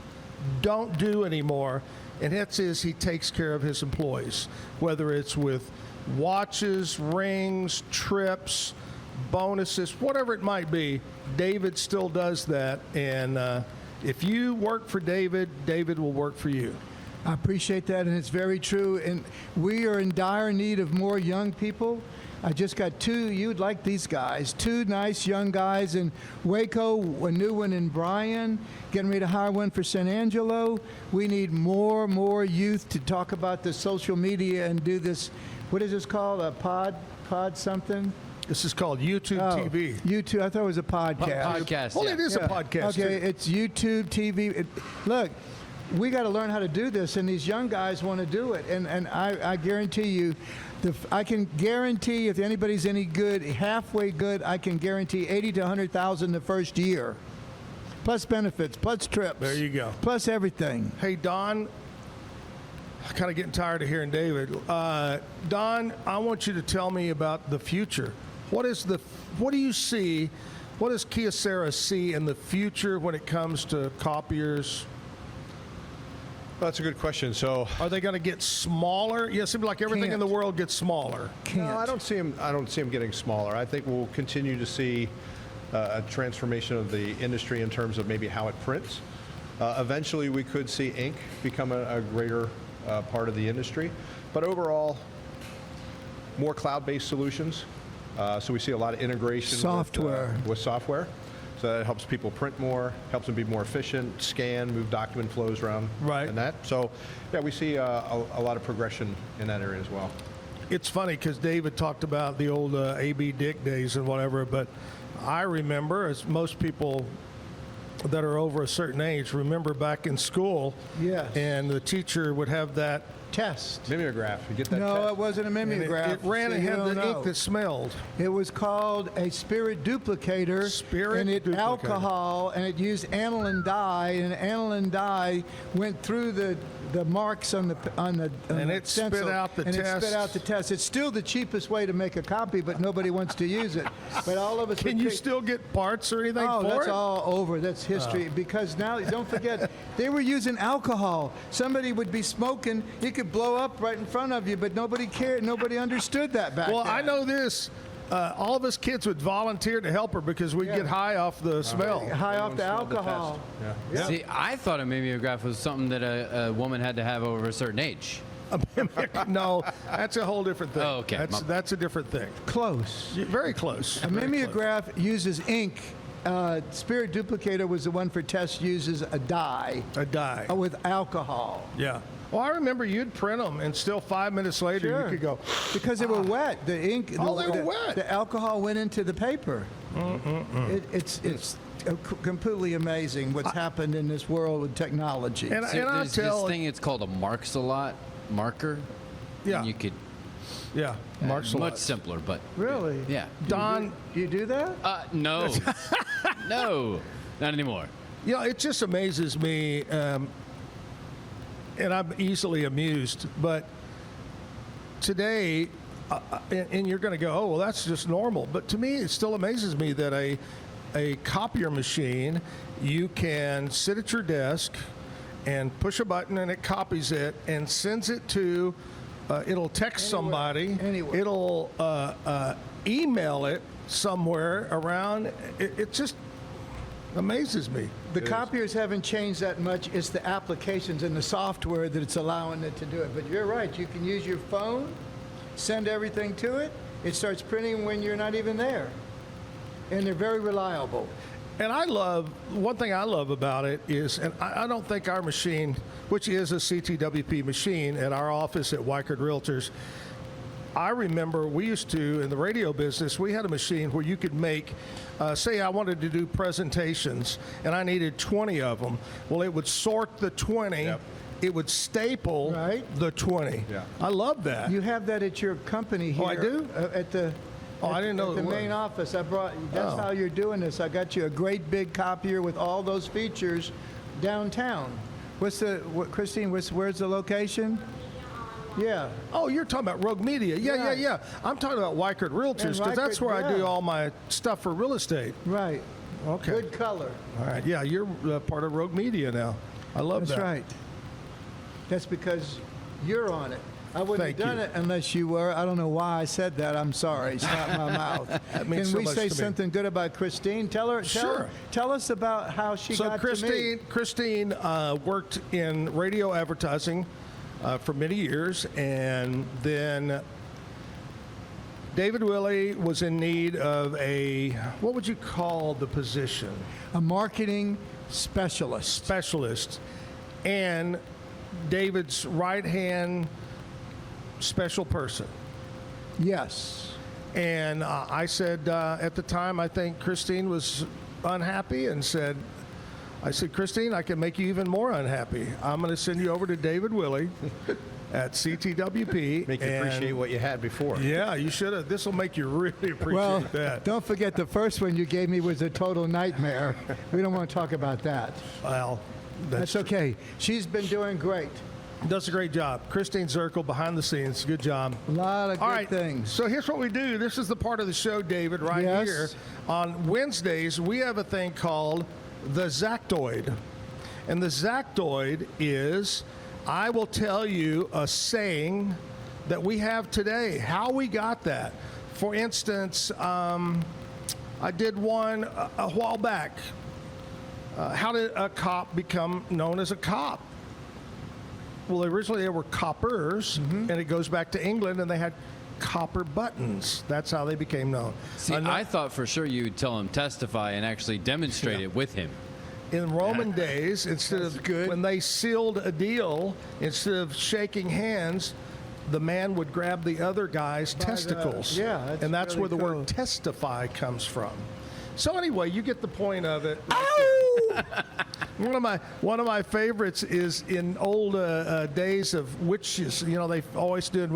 don't do anymore, and that is he takes care of his employees, whether it's with watches, rings, trips, bonuses, whatever it might be. David still does that, and if you work for David, David will work for you. I appreciate that, and it's very true. And we are in dire need of more young people. I just got two, you'd like these guys, two nice young guys in Waco, a new one in Bryan, getting ready to hire one for San Angelo. We need more youth to talk about the social media and do this, what is this called, a pod something? This is called YouTube TV. YouTube. I thought it was a podcast. Podcast. Well, it is a podcast. Okay, it's YouTube TV. Look, we got to learn how to do this, and these young guys want to do it. And I guarantee you, I can guarantee if anybody's any good, halfway good, I can guarantee $80,000 to $100,000 the first year, plus benefits, plus trips. There you go. Plus everything. Hey, Don. I'm kind of getting tired of hearing David. Don, I want you to tell me about the future. What do you see? What does Kyocera see in the future when it comes to copiers? Well, that's a good question. So, are they going to get smaller? Yeah, it seems like everything in the world gets smaller. No, I don't see them getting smaller. I think we'll continue to see a transformation of the industry in terms of maybe how it prints. Eventually, we could see ink become a greater part of the industry, but overall, more cloud-based solutions. So we see a lot of integration with software. So that helps people print more, helps them be more efficient, scan, move document flows around, and that. So, yeah, we see a lot of progression in that area as well. It's funny because David talked about the old A.B. Dick days and whatever, but I remember, as most people that are over a certain age remember back in school, and the teacher would have that test. Mimeograph. You get that No, test. it wasn't a mimeograph. It ran and had the ink that smelled. It was called a spirit duplicator. And it alcohol, and it used aniline dye, and aniline dye went through the marks on the and it stencil, spit out the and test. it spit out the test. It's still the cheapest way to make a copy, but nobody wants to use it. But all of us Can you still get parts or anything Oh, for that's it? all over. That's history. Because now, don't forget, they were using alcohol. Somebody would be smoking. He could blow up right in front of you, but nobody cared. Nobody understood that back Well, then. I know this. All of us kids would volunteer to help her because we'd get high off the smell. High off the alcohol. See, I thought a mimeograph was something that a woman had to have over a certain age. No, that's a whole different thing. Oh, okay. That's a different thing. Close. Very close. A mimeograph uses ink. Spirit duplicator was the one for tests, uses a dye. A dye. With alcohol. Yeah. Well, I remember you'd print them, and still 5 minutes later you could go. Because they were wet. The ink. They were wet. The alcohol went into the paper. It's completely amazing what's happened in this world with technology. And There's this thing, it's called a marker. Yeah. And you could. Yeah. Marks-a-lot. Much simpler, but. Really? Yeah. Don. Do you do that? No. No. Not anymore. You know, it just amazes me, and I'm easily amused, but today, and you're going to go, oh, well, that's just normal. But to me, it still amazes me that a copier machine, you can sit at your desk and push a button, and it copies it and sends it to. It'll text somebody. It'll email it somewhere around. It just amazes me. The copiers haven't changed that much. It's the applications and the software that it's allowing it to do it. But you're right. You can use your phone, send everything to it. It starts printing when you're not even there. And they're very reliable. And one thing I love about it is, and I don't think our machine, which is a CTWP machine at our office at Weichert Realtors, I remember we used to, in the radio business, we had a machine where you could make, say I wanted to do presentations and I needed 20 of them. Well, it would sort the 20. Yep. It would staple the 20. Yeah. I love that. You have that at your company here. Oh, I do? At the... I didn't know the main office. That's how you're doing this. I got you a great big copier with all those features downtown. Christine, where's the location? Yeah. Oh, you're talking about Rogue Media. Yeah. I'm talking about Weichert Realtors because that's where I do all my stuff for real estate. Right. Okay. Good color. All right. Yeah, you're part of Rogue Media now. I love that. That's right. That's because you're on it. I wouldn't have done it unless you were. I don't know why I said that. I'm sorry. It's not my mouth. That means Can we so much say to me. something good about Christine? Tell us about how she got to me. Christine worked in radio advertising for many years, and then David Willie was in need of what would you call the position? A marketing specialist. Specialist. And David's right-hand special person. Yes. And I said at the time, I think Christine was unhappy and I said, Christine, I can make you even more unhappy. I'm going to send you over to David Willie at CTWP. Make you appreciate what you had before. Yeah, you should have. This will make you really appreciate that. Don't forget the first one you gave me was a total nightmare. We don't want to talk about that. Well, that's okay. She's been doing great. Does a great job. Christine Zirkle, behind the scenes. Good job. A lot of good things. So here's what we do. This is the part of the show, David, right here. On Wednesdays, we have a thing called the Zactoid. And the Zactoid is, I will tell you a saying that we have today, how we got that. For instance, I did one a while back. How did a cop become known as a cop? Well, originally they were coppers, and it goes back to England, and they had copper buttons. That's how they became known. See, I thought for sure you would tell him testify and actually demonstrate it with him. In Roman days, when they sealed a deal, instead of shaking hands, the man would grab the other guy's testicles. And that's really where the cool. word testify comes from. So anyway, you get the point of it. One of my favorites is in old days of witches. You know, they always did.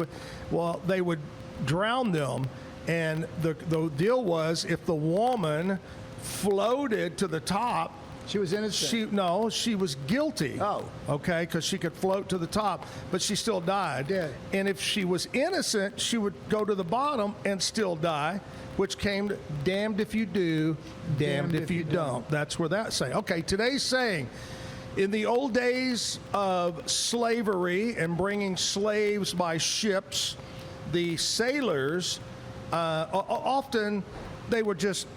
Well, they would drown them, and the deal was if the woman floated to the top. She was innocent. She was guilty. Oh. Okay, because she could float to the top, but she still died. Dead. And if she was innocent, she would go to the bottom and still die, which came to damned if you do, damned if you don't. That's where that saying. Okay, today's saying, in the old days of slavery and bringing slaves by ships, the sailors, often they were just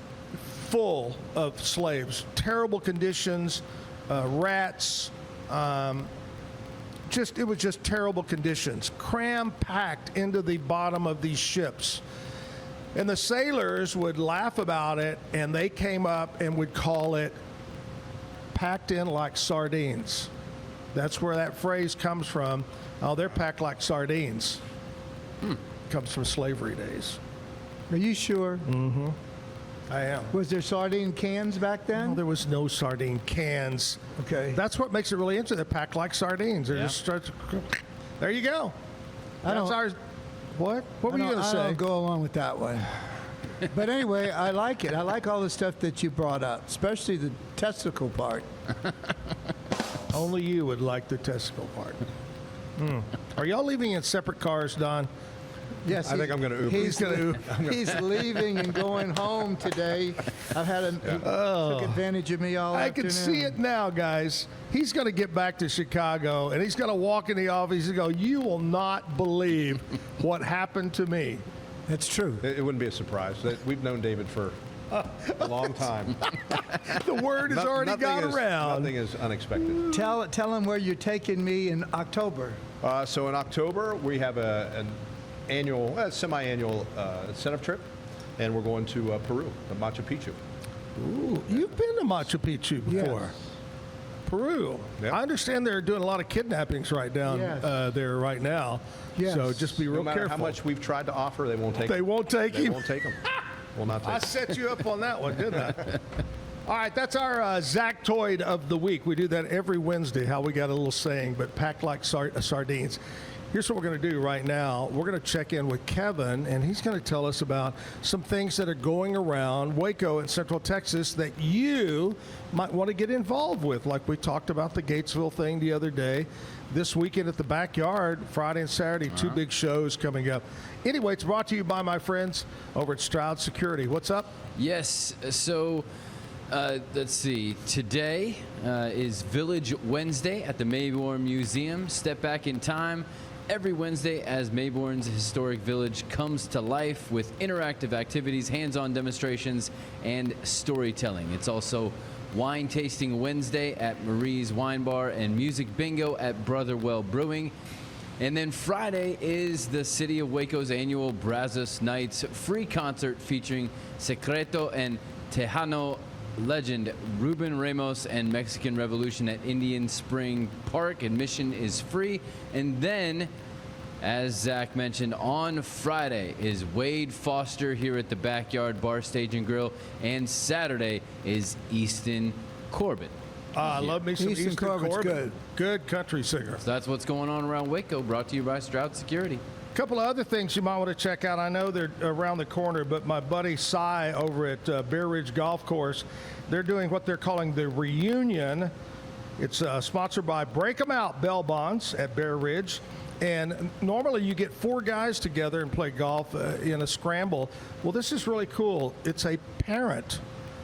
full of slaves, terrible conditions, rats, it was just terrible conditions, cram-packed into the bottom of these ships. And the sailors would laugh about it, and they came up and would call it packed in like sardines. That's where that phrase comes from. Oh, they're packed like sardines. Comes from slavery days. Are you sure? Mm-hmm. I am. Was there sardine cans back then? No, there was no sardine cans. Okay. That's what makes it really interesting. They're packed like sardines. They just start to, there you go. That's ours. What? What were you going to say? I don't go along with that one. But anyway, I like it. I like all the stuff that you brought up, especially the testicle part. Only you would like the testicle part. Are y'all leaving in separate cars, Don? Yes, I think I'm going to Uber. He's leaving and going home today. I've had took advantage of me all I afternoon. can see it now, guys. He's going to get back to Chicago, and he's going to walk in the office and go, "You will not believe what happened to me." That's true. It wouldn't be a surprise. We've known David for a long time. The word has already got around. Nothing is unexpected. Tell him where you're taking me in October. So in October, we have an annual, semi-annual incentive trip, and we're going to Peru, to Machu Picchu. Ooh, you've been to Machu Picchu before. Yes. Peru. Yep. I understand they're doing a lot of kidnappings right down there right now. Yes. So just be real no matter careful. how much we've tried to offer, they won't take They won't take They him. won't take them. Will not take I them. set you up on that one, didn't I? All right, that's our Zactoid of the week. We do that every Wednesday, how we got a little saying, but packed like sardines. Here's what we're going to do right now. We're going to check in with Kevin, and he's going to tell us about some things that are going around Waco in Central Texas that you might want to get involved with, like we talked about the Gatesville thing the other day. This weekend at the Backyard, Friday and Saturday, two big shows coming up. Anyway, it's brought to you by my friends over at Stroud Security. What's up? Yes, so let's see. Today is Village Wednesday at the Mayborn Museum. Step back in time every Wednesday as Mayborn's historic village comes to life with interactive activities, hands-on demonstrations, and storytelling. It's also Wine Tasting Wednesday at Marie's Wine Bar and Music Bingo at Brotherwell Brewing. And then Friday is the City of Waco's annual Brazos Nights free concert featuring Secreto and Tejano legend Ruben Ramos and Mexican Revolution at Indian Spring Park. Admission is free. And then, as Zach mentioned, on Friday is Wade Foster here at the Backyard Bar, Stage and Grill. And Saturday is Easton Corbett. I love me some Easton Corbett's Corbett. Good country singer. So that's what's going on around Waco, brought to you by Stroud Security. A couple of other things you might want to check out. I know they're around the corner, but my buddy Cy over at Bear Ridge Golf Course, they're doing what they're calling the reunion. It's sponsored by Break 'em Out Bell Bonds at Bear Ridge. And normally you get 4 guys together and play golf in a scramble. Well, this is really cool. It's a parent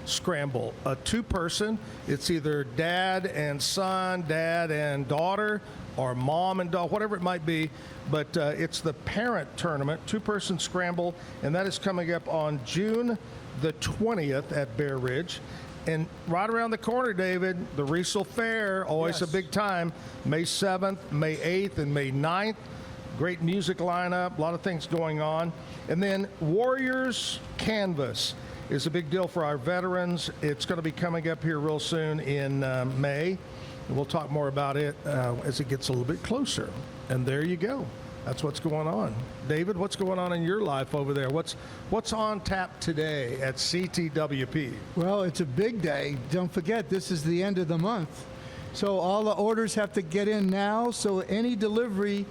scramble, a 2-person. It's either dad and son, dad and daughter, or mom and daughter, whatever it might be. But it's the parent tournament, 2-person scramble, and that is coming up on June the 20th at Bear Ridge. And right around the corner, David, the Riesel Fair, always a big time, May 7th, May 8th, and May 9th. Great music lineup, a lot of things going on. And then Warriors Canvas is a big deal for our veterans. It's going to be coming up here real soon in May. And we'll talk more about it as it gets a little bit closer. And there you go. That's what's going on. David, what's going on in your life over there? What's on tap today at CTWP? Well, it's a big day. Don't forget, this is the end of the month. So all the orders have to get in now. So any delivery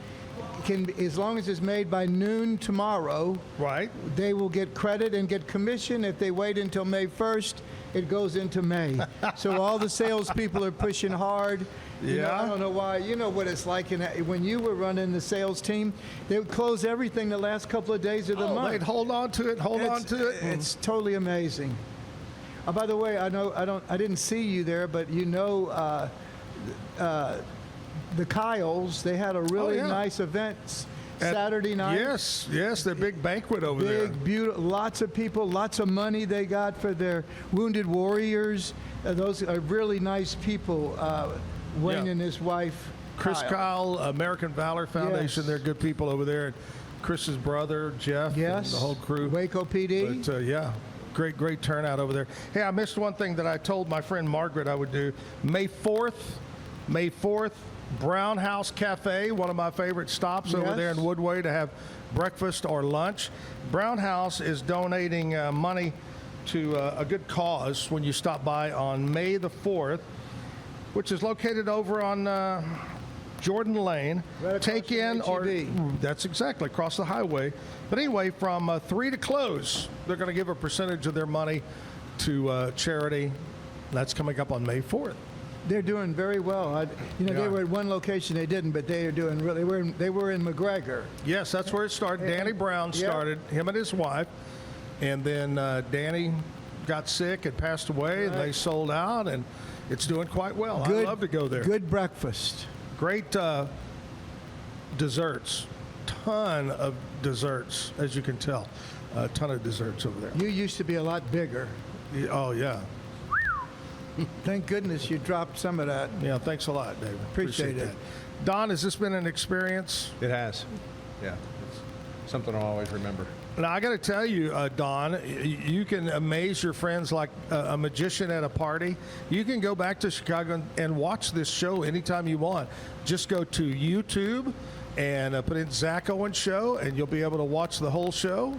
can, as long as it's made by noon tomorrow, right? They will get credit and get commission. If they wait until May 1st, it goes into May. So all the salespeople are pushing hard. You know, I don't know why. You know what it's like when you were running the sales team. They would close everything the last couple of days of the month. They'd hold on to it, hold on to it. It's totally amazing. Oh, by the way, I didn't see you there, but you know, the Kyles, they had a really nice event Saturday night. Yes, their big banquet over there. Big, beautiful, lots of people, lots of money they got for their wounded warriors. Those are really nice people. Wayne and his wife, Chris Kyle, American Valor Foundation. They're good people over there. And Chris's brother, Jeff, and the whole crew. Waco PD. But, great turnout over there. Hey, I missed one thing that I told my friend Margaret I would do. May 4th, Brown House Cafe, one of my favorite stops over there in Woodway to have breakfast or lunch. Brown House is donating money to a good cause when you stop by on May the 4th, which is located over on Jordan Lane. Right Take in, or HEB. that's exactly across the highway. But anyway, from 3 to close, they're going to give a percentage of their money to charity. That's coming up on May 4th. They're doing very well. They were at one location, they didn't, but they are doing really. They were in McGregor. Yes, that's where it started. Danny Brown started, him and his wife, and then Danny got sick and passed away, and they sold out, and it's doing quite well. I love to go there. Good breakfast. Great desserts. Ton of desserts, as you can tell. A ton of desserts over there. You used to be a lot bigger. Oh, yeah. Thank goodness you dropped some of that. Yeah, thanks a lot, David. Appreciate it. Don, has this been an experience? It has. Yeah. It's something I'll always remember. Now, I got to tell you, Don, you can amaze your friends like a magician at a party. You can go back to Chicago and watch this show anytime you want. Just go to YouTube and put in Zack Owen Show, and you'll be able to watch the whole show,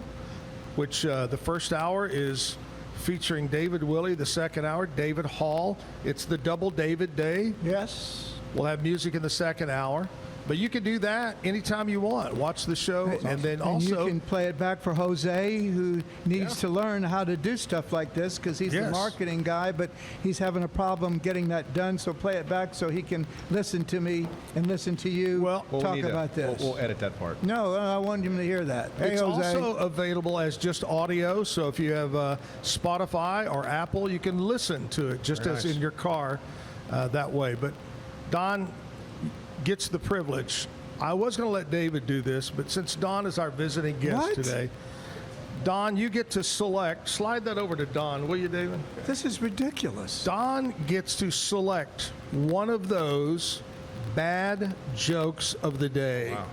which the first hour is featuring David Willie, the second hour, David Hall. It's the Double David Day. Yes. We'll have music in the second hour. But you can do that anytime you want. Watch the show, and then also you can play it back for Jose, who needs to learn how to do stuff like this because he's the marketing guy, but he's having a problem getting that done. So play it back so he can listen to me and listen to you talk about this. We'll edit that part. No, I wanted him to hear that. Hey, it's Jose. also available as just audio. So if you have Spotify or Apple, you can listen to it just as in your car that way. But Don gets the privilege. I was going to let David do this, but since Don is our visiting guest today, Don, you get to select. Slide that over to Don, will you, David? This is ridiculous. Don gets to select one of those bad jokes of the day. Wow.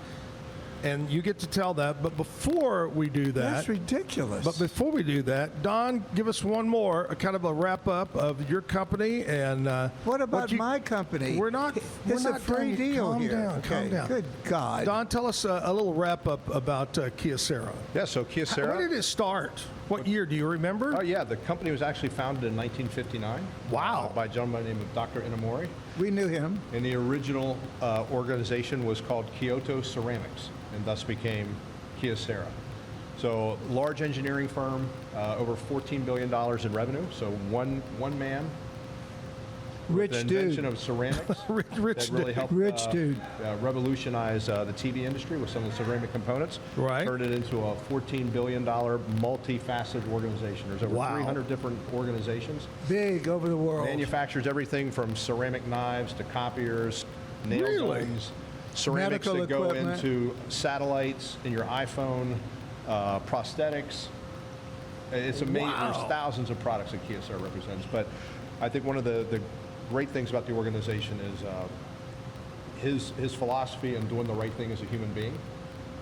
And you get to tell that, but before we do that... That's ridiculous. But before we do that, Don, give us one more, a kind of a wrap-up of your company and... what about my company? We're not... It's a free deal calm here. Down, calm down. Good God. Don, tell us a little wrap-up about Kyocera. Yeah, so Kyocera... When did it start? What year? Do you remember? Oh, yeah. The company was actually founded in 1959. Wow. By a gentleman named Dr. Inamori. We knew him. And the original organization was called Kyoto Ceramics, and thus became Kyocera. So large engineering firm, over $14 billion in revenue. So one man. Rich the dude. invention of ceramics. Rich that really dude. helped Rich dude. revolutionize the TV industry with some of the ceramic components. Right. Turned it into a $14 billion multifaceted organization. There's over 300 different organizations. Big over the world. Manufactures everything from ceramic knives to copiers, nail guns, ceramics Medical that go equipment. into satellites, in your iPhone, prosthetics. It's amazing. Wow. There's thousands of products that Kyocera represents. But I think one of the great things about the organization is his philosophy and doing the right thing as a human being.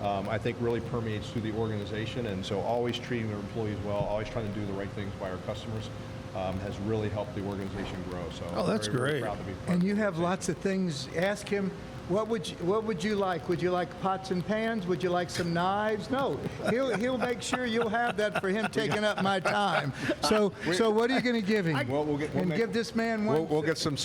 I think really permeates through the organization, and so always treating their employees well, always trying to do the right things by our customers has really helped the organization grow. So that's very, very great. proud to be part And of you the have lots of things. Ask him, what would you like? Would you like pots and pans? Would you like some knives? No, he'll make sure you'll have that for him taking up my time. So what are you going to give him? Give this man one. We'll get some.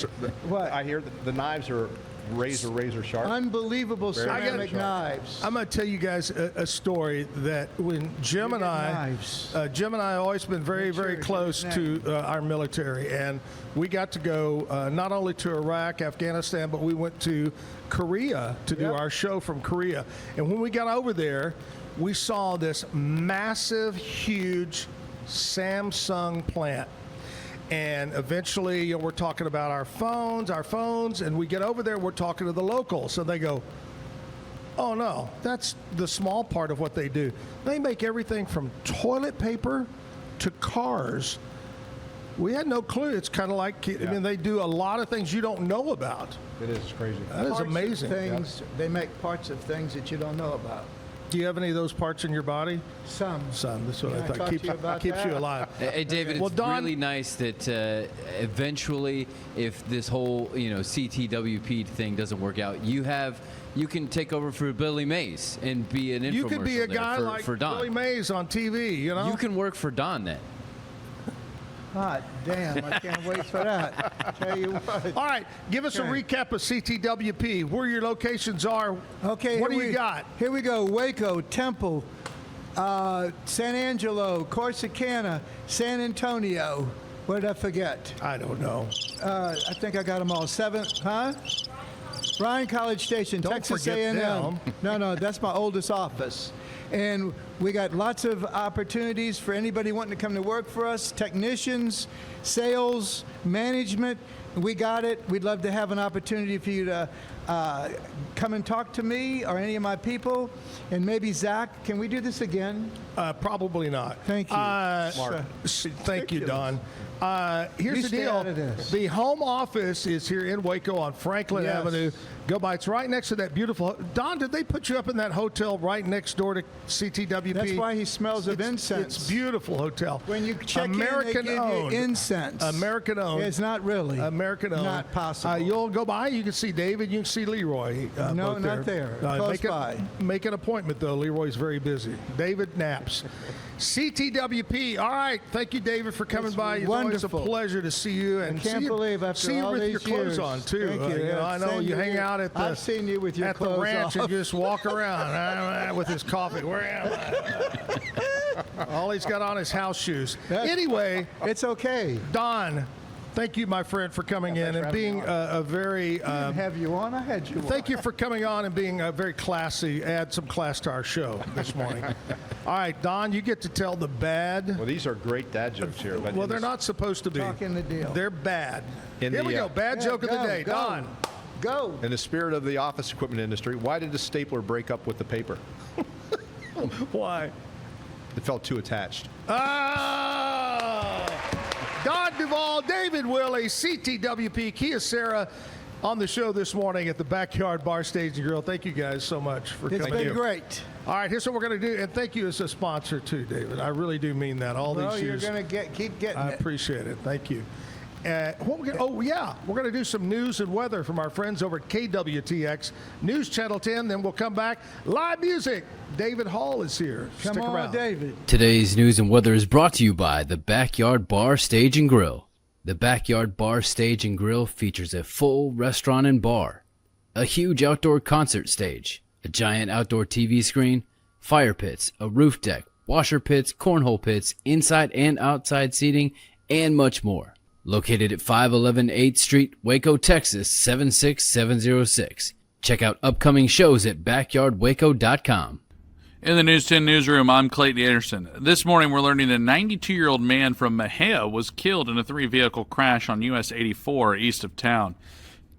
What? I hear the knives are razor sharp. Unbelievable Very ceramic sharp. knives. I'm going to tell you guys a story that when Jim and I have always been very close to our military, and we got to go not only to Iraq, Afghanistan, but we went to Korea to do our show from Korea. And when we got over there, we saw this massive, huge Samsung plant. And eventually, we're talking about our phones, and we get over there, we're talking to the locals. So they go, oh, no, that's the small part of what they do. They make everything from toilet paper to cars. We had no clue. It's kind of like, I mean, they do a lot of things you don't know about. It is crazy. That is amazing. They make parts of things that you don't know about. Do you have any of those parts in your body? Some. That's what I thought. talk to you about Keeps that? you alive. Hey, David, Well, it's Don- really nice that eventually, if this whole CTWP thing doesn't work out, you can take over for Billy Mays and be an infomercial You could be a there guy like for Don. Billy Mays on TV, you know? You can work for Don then. Hot damn, I can't wait for that. Tell you what. All right, give us a recap of CTWP, where your locations are. Okay, what do you got? Here we go. Waco, Temple, San Angelo, Corsicana, San Antonio. What did I forget? I don't know. I think I got them all. 7, huh? Bryan College Station, Don't Texas forget A&M. them. No, that's my oldest office. And we got lots of opportunities for anybody wanting to come to work for us, technicians, sales, management. We got it. We'd love to have an opportunity for you to come and talk to me or any of my people. And maybe Zach, can we do this again? Probably not. Thank you. Thank you, Don. Here's You the stay deal. out of this. The home office is here in Waco on Franklin Yes. Avenue. Go by. It's right next to that beautiful. Don, did they put you up in that hotel right next door to CTWP? That's why he smells of incense. It's a beautiful hotel. When you check American in, they give owned. you incense. American owned. It's not really. American owned. Not possible. You'll go by. You can see David. You can see Leroy. No, both not there. Close by. Make an appointment, though. Leroy's very busy. David naps. CTWP. All right. Thank you, David, for coming by. It's always a wonderful. pleasure to see you. And I can't believe after see you all with these your clothes years. on, too. Thank you. I know Same you hang here. out at the, I've seen you with your at the clothes ranch off. and just walk around with his coffee. Where am I? All he's got on is house shoes. Anyway. It's okay. Don, thank you, my friend, for coming in and being a very... I didn't have you on. I had you on. Thank you for coming on and being very classy. Add some class to our show this morning. All right, Don, you get to tell the bad. Well, these are great dad jokes here. But Well, they're not supposed to be. Talking the deal. They're bad. Here In we the, go. Bad joke of the day. Go. Don. Go. In the spirit of the office equipment industry, why did the stapler break up with the paper? Why? It felt too attached. Oh! Don Duvall, David Willie, CTWP, Kia Sarah on the show this morning at the Backyard Bar Stage and Grill. Thank you guys so much for It's coming. been great. All right, here's what we're going to do. And thank you as a sponsor, too, David. I really do mean that. All Well, these you're years. going to keep getting I it. appreciate it. Thank you. We're going to do some news and weather from our friends over at KWTX News Channel 10. Then we'll come back. Live music. David Hall is here. Come Stick on, around. David. Today's news and weather is brought to you by the Backyard Bar Stage and Grill. The Backyard Bar Stage and Grill features a full restaurant and bar, a huge outdoor concert stage, a giant outdoor TV screen, fire pits, a roof deck, washer pits, cornhole pits, inside and outside seating, and much more. Located at 511 8th Street, Waco, Texas, 76706. Check out upcoming shows at backyardwaco.com. In the News 10 newsroom, I'm Clayton Anderson. This morning, we're learning a 92-year-old man from Mejia was killed in a 3-vehicle crash on US 84 east of town.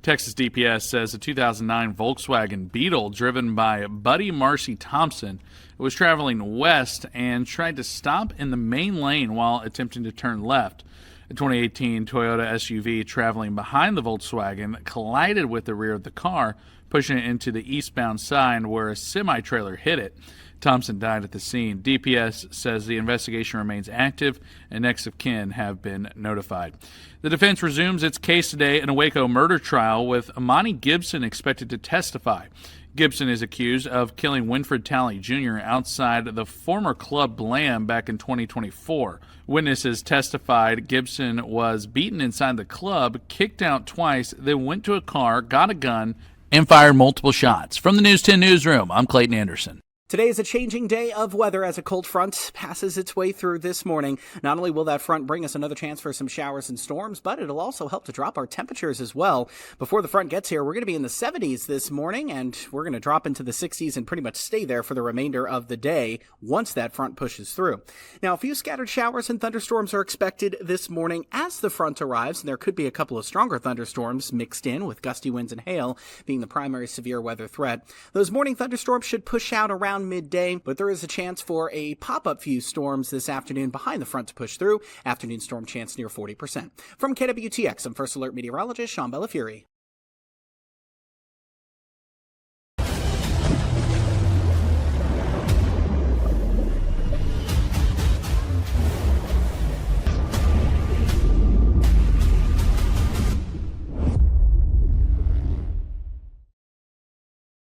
Texas DPS says a 2009 Volkswagen Beetle driven by Buddy Marcy Thompson was traveling west and tried to stop in the main lane while attempting to turn left. A 2018 Toyota SUV traveling behind the Volkswagen collided with the rear of the car, pushing it into the eastbound side where a semi-trailer hit it. Thompson died at the scene. DPS says the investigation remains active and next of kin have been notified. The defense resumes its case today in a Waco murder trial with Amani Gibson expected to testify. Gibson is accused of killing Winfred Talley Jr. outside the former Club Blam back in 2024. Witnesses testified Gibson was beaten inside the club, kicked out twice, then went to a car, got a gun, and fired multiple shots. From the News 10 newsroom, I'm Clayton Anderson. Today is a changing day of weather as a cold front passes its way through this morning. Not only will that front bring us another chance for some showers and storms, but it'll also help to drop our temperatures as well. Before the front gets here, we're going to be in the 70s this morning, and we're going to drop into the 60s and pretty much stay there for the remainder of the day once that front pushes through. Now, a few scattered showers and thunderstorms are expected this morning as the front arrives, and there could be a couple of stronger thunderstorms mixed in with gusty winds and hail being the primary severe weather threat. Those morning thunderstorms should push out around midday, but there is a chance for a pop-up few storms this afternoon behind the front to push through. Afternoon storm chance near 40%. From KWTX, I'm First Alert Meteorologist Sean Bellafury.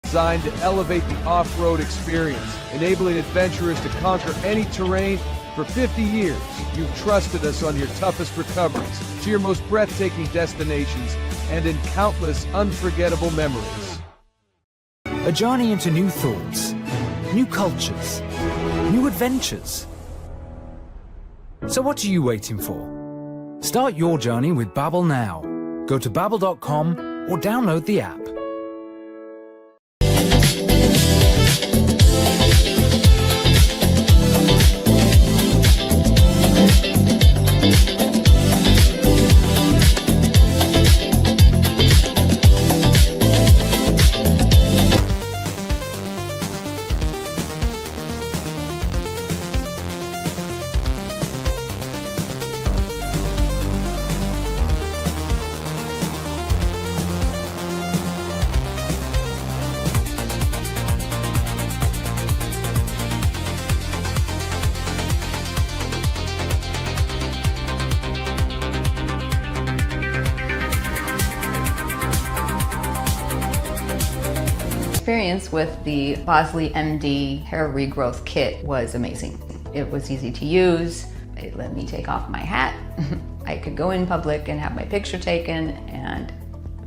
Designed to elevate the off-road experience, enabling adventurers to conquer any terrain. For 50 years, you've trusted us on your toughest recoveries, to your most breathtaking destinations, and in countless unforgettable memories. A journey into new thoughts, new cultures, new adventures. So what are you waiting for? Start your journey with Babbel now. Go to babbel.com or download the app. Experience with the Bosley MD hair regrowth kit was amazing. It was easy to use. It let me take off my hat. I could go in public and have my picture taken and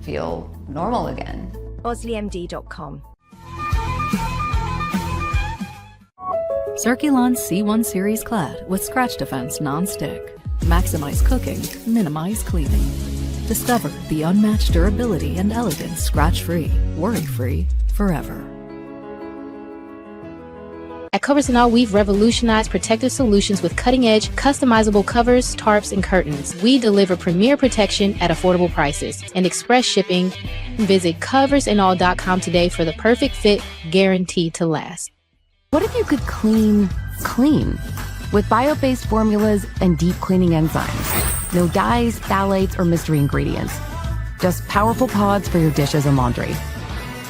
feel normal again. BosleyMD.com. Circulon C1 Series Clad with Scratch Defense Non-Stick. Maximize cooking, minimize cleaning. Discover the unmatched durability and elegance scratch-free, worry-free, forever. At Covers & All, we've revolutionized protective solutions with cutting-edge, customizable covers, tarps, and curtains. We deliver premier protection at affordable prices and express shipping. Visit coversandall.com today for the perfect fit, guaranteed to last. What if you could clean clean? With bio-based formulas and deep cleaning enzymes. No dyes, phthalates, or mystery ingredients. Just powerful pods for your dishes and laundry.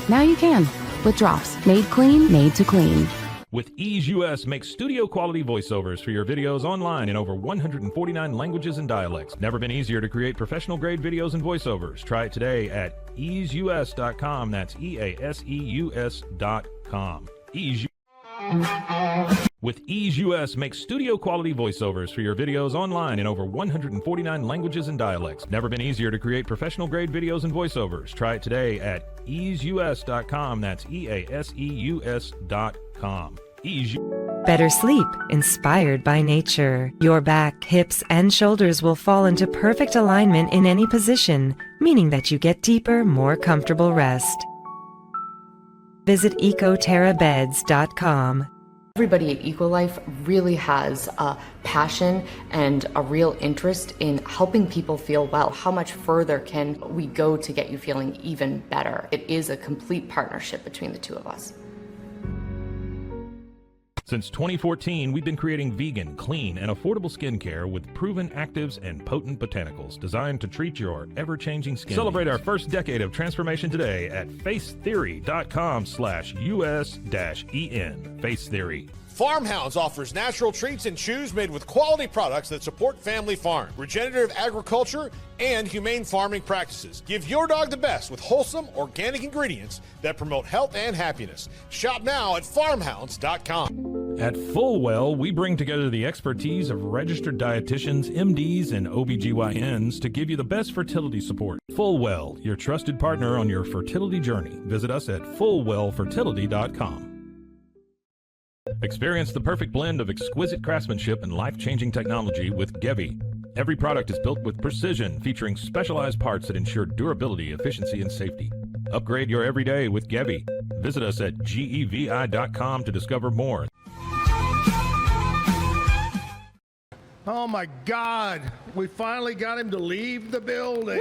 Now you can, with drops made clean, made to clean. With Ease US, make studio quality voiceovers for your videos online in over 149 languages and dialects. Never been easier to create professional grade videos and voiceovers. Try it today at easeus.com. That's EASEUS.com. With Ease US, make studio quality voiceovers for your videos online in over 149 languages and dialects. Never been easier to create professional grade videos and voiceovers. Try it today at easeus.com. That's EASEUS.com. Better sleep, inspired by nature. Your back, hips, and shoulders will fall into perfect alignment in any position, meaning that you get deeper, more comfortable rest. Visit ecoterrabeds.com. Everybody at EcoLife really has a passion and a real interest in helping people feel well. How much further can we go to get you feeling even better? It is a complete partnership between the two of us. Since 2014, we've been creating vegan, clean, and affordable skincare with proven actives and potent botanicals designed to treat your ever-changing skin. Celebrate our first decade of transformation today at facetheory.com/US-EN. Face Theory. Farmhounds offers natural treats and chews made with quality products that support family farm, regenerative agriculture, and humane farming practices. Give your dog the best with wholesome, organic ingredients that promote health and happiness. Shop now at farmhounds.com. At Fullwell, we bring together the expertise of registered dietitians, MDs, and OBGYNs to give you the best fertility support. Fullwell, your trusted partner on your fertility journey. Visit us at fullwellfertility.com. Experience the perfect blend of exquisite craftsmanship and life-changing technology with Gevy. Every product is built with precision, featuring specialized parts that ensure durability, efficiency, and safety. Upgrade your everyday with Gevy. Visit us at gevi.com to discover more. Oh my God, we finally got him to leave the building.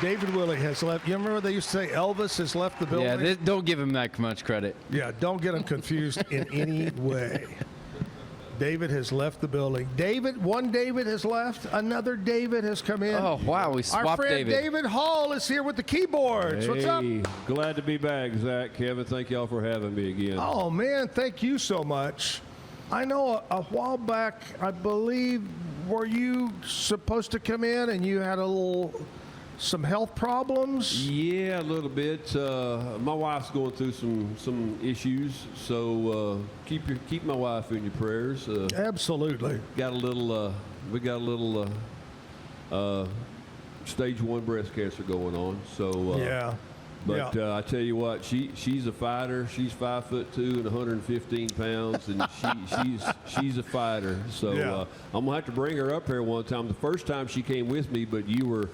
David Willie has left. You remember they used to say Elvis has left the building? Yeah, don't give him that much credit. Yeah, don't get him confused in any way. David has left the building. One David has left. Another David has come in. Oh, wow, we swapped Our friend David. Hall is here with the keyboards. Hey, What's up? Glad to be back, Zach, Kevin. Thank y'all for having me again. Oh, man, thank you so much. I know a while back, I believe, were you supposed to come in and you had some health problems? Yeah, a little bit. My wife's going through some issues, so keep my wife in your prayers. Absolutely. We got a little stage 1 breast cancer going on. So yeah. But I tell you what, she's a fighter. She's 5'2" and 115 pounds, and she's a fighter. So I'm gonna have to bring her up here one time. The first time she came with me, but you were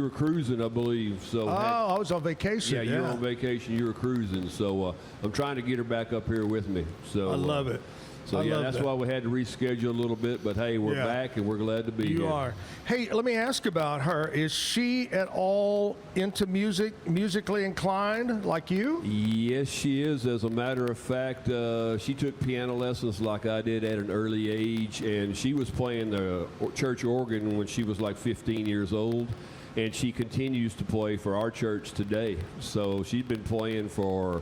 cruising, I believe. So I was on vacation. Yeah, you were on vacation. You were cruising. So I'm trying to get her back up here with me. So I love it. So that's why we had to reschedule a little bit. But hey, we're back and we're glad to be here. You are. Hey, let me ask about her. Is she at all into music, musically inclined like you? Yes, she is. As a matter of fact, she took piano lessons like I did at an early age, and she was playing the church organ when she was like 15 years old. And she continues to play for our church today. So she's been playing for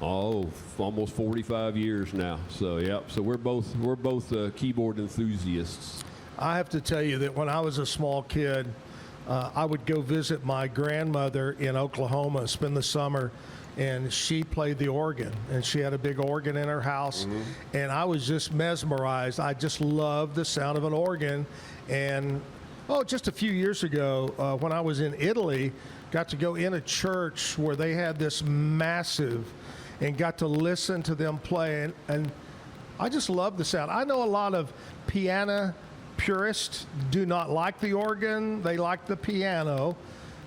almost 45 years now. So so we're both keyboard enthusiasts. I have to tell you that when I was a small kid, I would go visit my grandmother in Oklahoma, spend the summer, and she played the organ, and she had a big organ in her house, and I was just mesmerized. I just loved the sound of an organ. And just a few years ago, when I was in Italy, got to go in a church where they had this massive, and got to listen to them play, and I just love the sound. I know a lot of piano purists do not like the organ; they like the piano.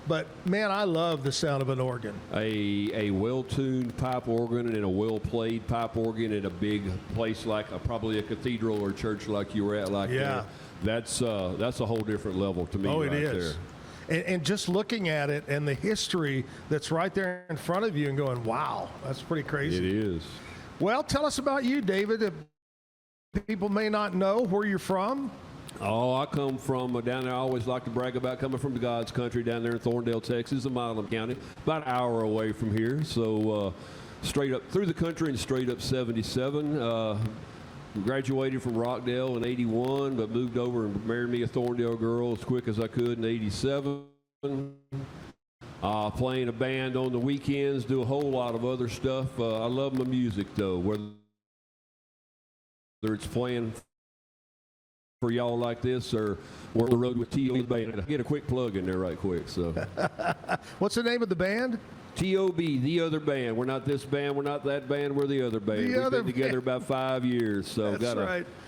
But man, I love the sound of an organ. A well-tuned pipe organ and a well-played pipe organ in a big place like probably a cathedral or church like you were at, that's a whole different level to me. It is. And just looking at it and the history that's right there in front of you and going, wow, that's pretty crazy. It is. Well, tell us about you, David. People may not know where you're from. I come from down there. I always like to brag about coming from the God's country down there in Thorndale, Texas, in Milam County, about an hour away from here. So straight up through the country and straight up 77. Graduated from Rockdale in 81, but moved over and married me a Thorndale girl as quick as I could in 87. Playing a band on the weekends, do a whole lot of other stuff. I love my music, though, whether it's playing for y'all like this or we're on the road with T.O.B. Band. Get a quick plug in there right quick. So, what's the name of the band? T.O.B., the other band. We're not this band. We're not that band. We're the other band. We've been together about 5 years. So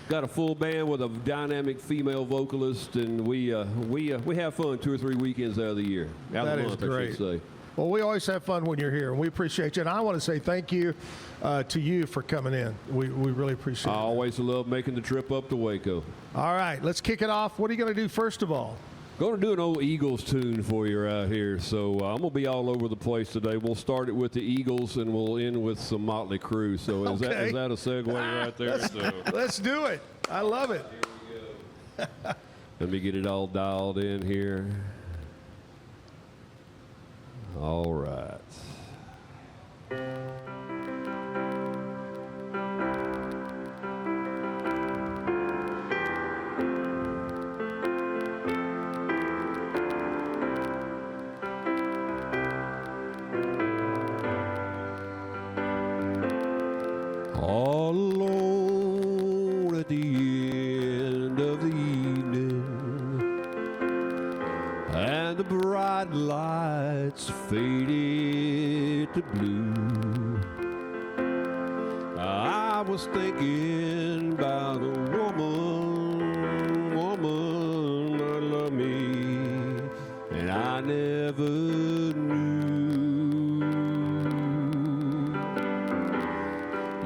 got a full band with a dynamic female vocalist, and we have fun 2 or 3 weekends out of the year. That is great. I should say. Well, we always have fun when you're here, and we appreciate you. And I want to say thank you to you for coming in. We really appreciate it. I always love making the trip up to Waco. All right, let's kick it off. What are you going to do first of all? Going to do an old Eagles tune for you right here. So I'm going to be all over the place today. We'll start it with the Eagles, and we'll end with some Motley Crue. So is that a segue right there? Let's do it. I love it. Let me get it all dialed in here. All right. All alone at the end of the evening, and the bright lights faded to blue. I was thinking about a woman that loved me, and I never knew.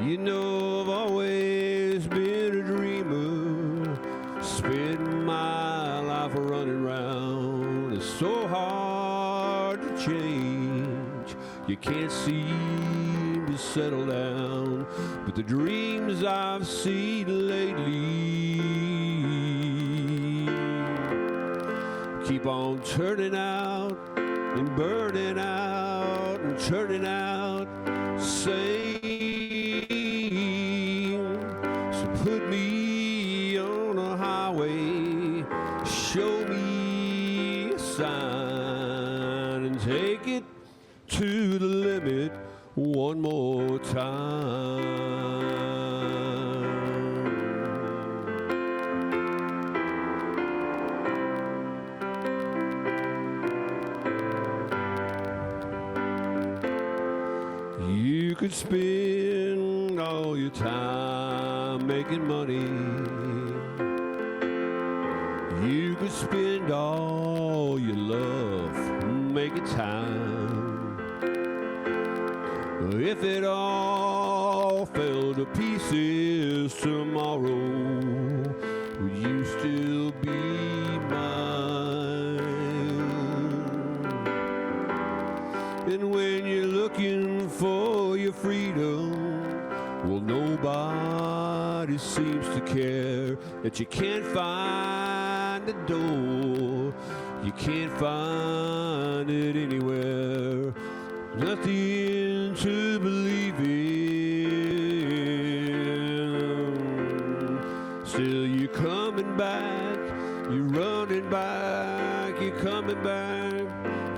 You know, I've always been a dreamer, spent my life running around. It's so hard to change, you can't seem to settle down. But the dreams I've seen lately keep on turning out and burning out and turning out same. So put me on a highway, show me a sign, and take it to the limit one more time. could spend all your time making money. You could spend all your love making time. If it all fell to pieces tomorrow, would you still be mine? And when you're looking for your freedom, well, nobody seems to care that you can't find the door. You can't find it anywhere. Nothing to believe in. Still you're coming back, you're running back, you're coming back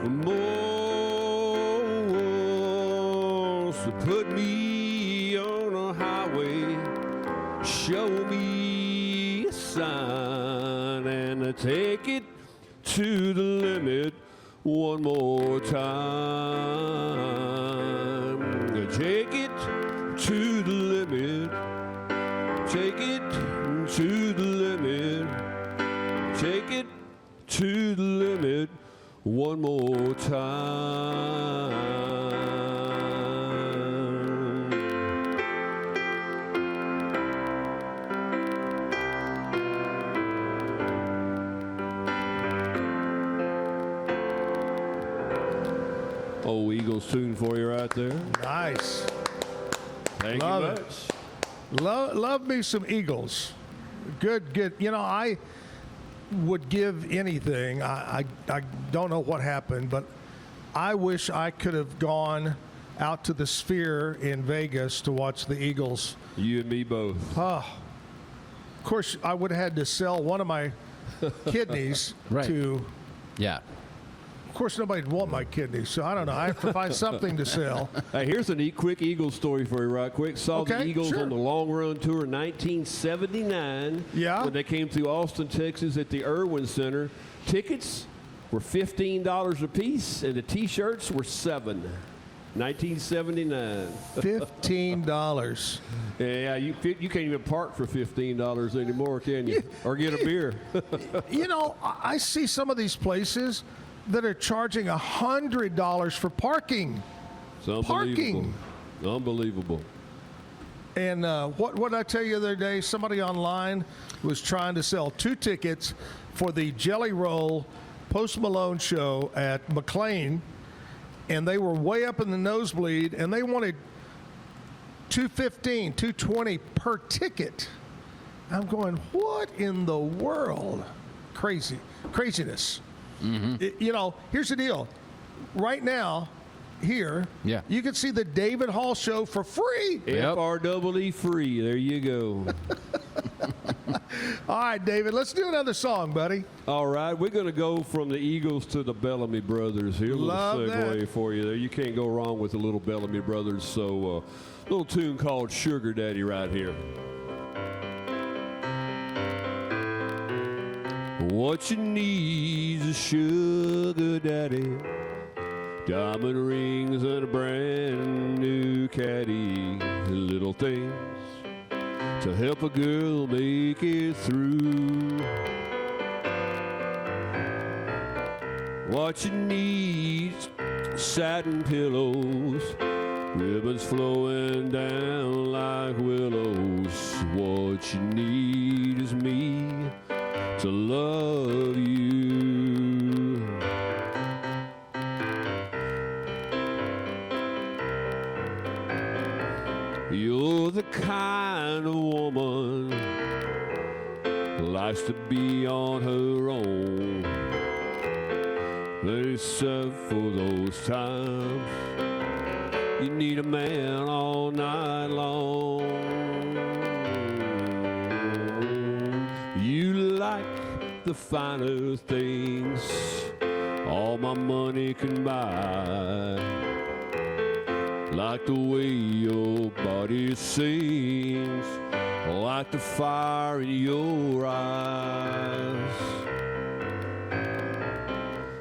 for more. So put me on a highway, show me a sign, and I take it to the limit one more time. Take it to the limit. Take it to the limit. Take it to the limit one more time. Oh, Eagles tune for you right there. Nice. Thank Love you it. much. Love me some Eagles. Good. You know, I would give anything. I don't know what happened, but I wish I could have gone out to the Sphere in Vegas to watch the Eagles. You and me both. Of course, I would have had to sell one of my kidneys to. Yeah. Of course, nobody'd want my kidneys, so I don't know. I have to find something to sell. Hey, here's a quick Eagles story for you right quick. Saw the Okay, Eagles sure. on the long run tour in 1979. Yeah. When they came through Austin, Texas at the Irwin Center. Tickets were $15 a piece, and the T-shirts were $7. 1979. $15. Yeah, you can't even park for $15 anymore, can you? Or get a beer. You know, I see some of these places that are charging $100 for parking. It's unbelievable. Unbelievable. And what did I tell you the other day? Somebody online was trying to sell 2 tickets for the Jelly Roll Post Malone show at McLean, and they were way up in the nosebleed, and they wanted $215, $220 per ticket. I'm going, what in the world? Craziness. You know, here's the deal. Right now, here, you can see the David Hall show for free. FREE free. There you go. All right, David, let's do another song, buddy. All right, we're going to go from the Eagles to the Bellamy Brothers. Here's a little segue for you there. You can't go wrong with the little Bellamy Brothers. So, a little tune called Sugar Daddy right here. What you need is a sugar daddy, diamond rings and a brand new caddy, little things to help a girl make it through. What you need, satin pillows, ribbons flowing down like willows. What you need is me to love you. You're the kind of woman who likes to be on her own, except for those times you need a man all night long. You like the finer things all my money can buy, like the way your body sings, like the fire in your eyes.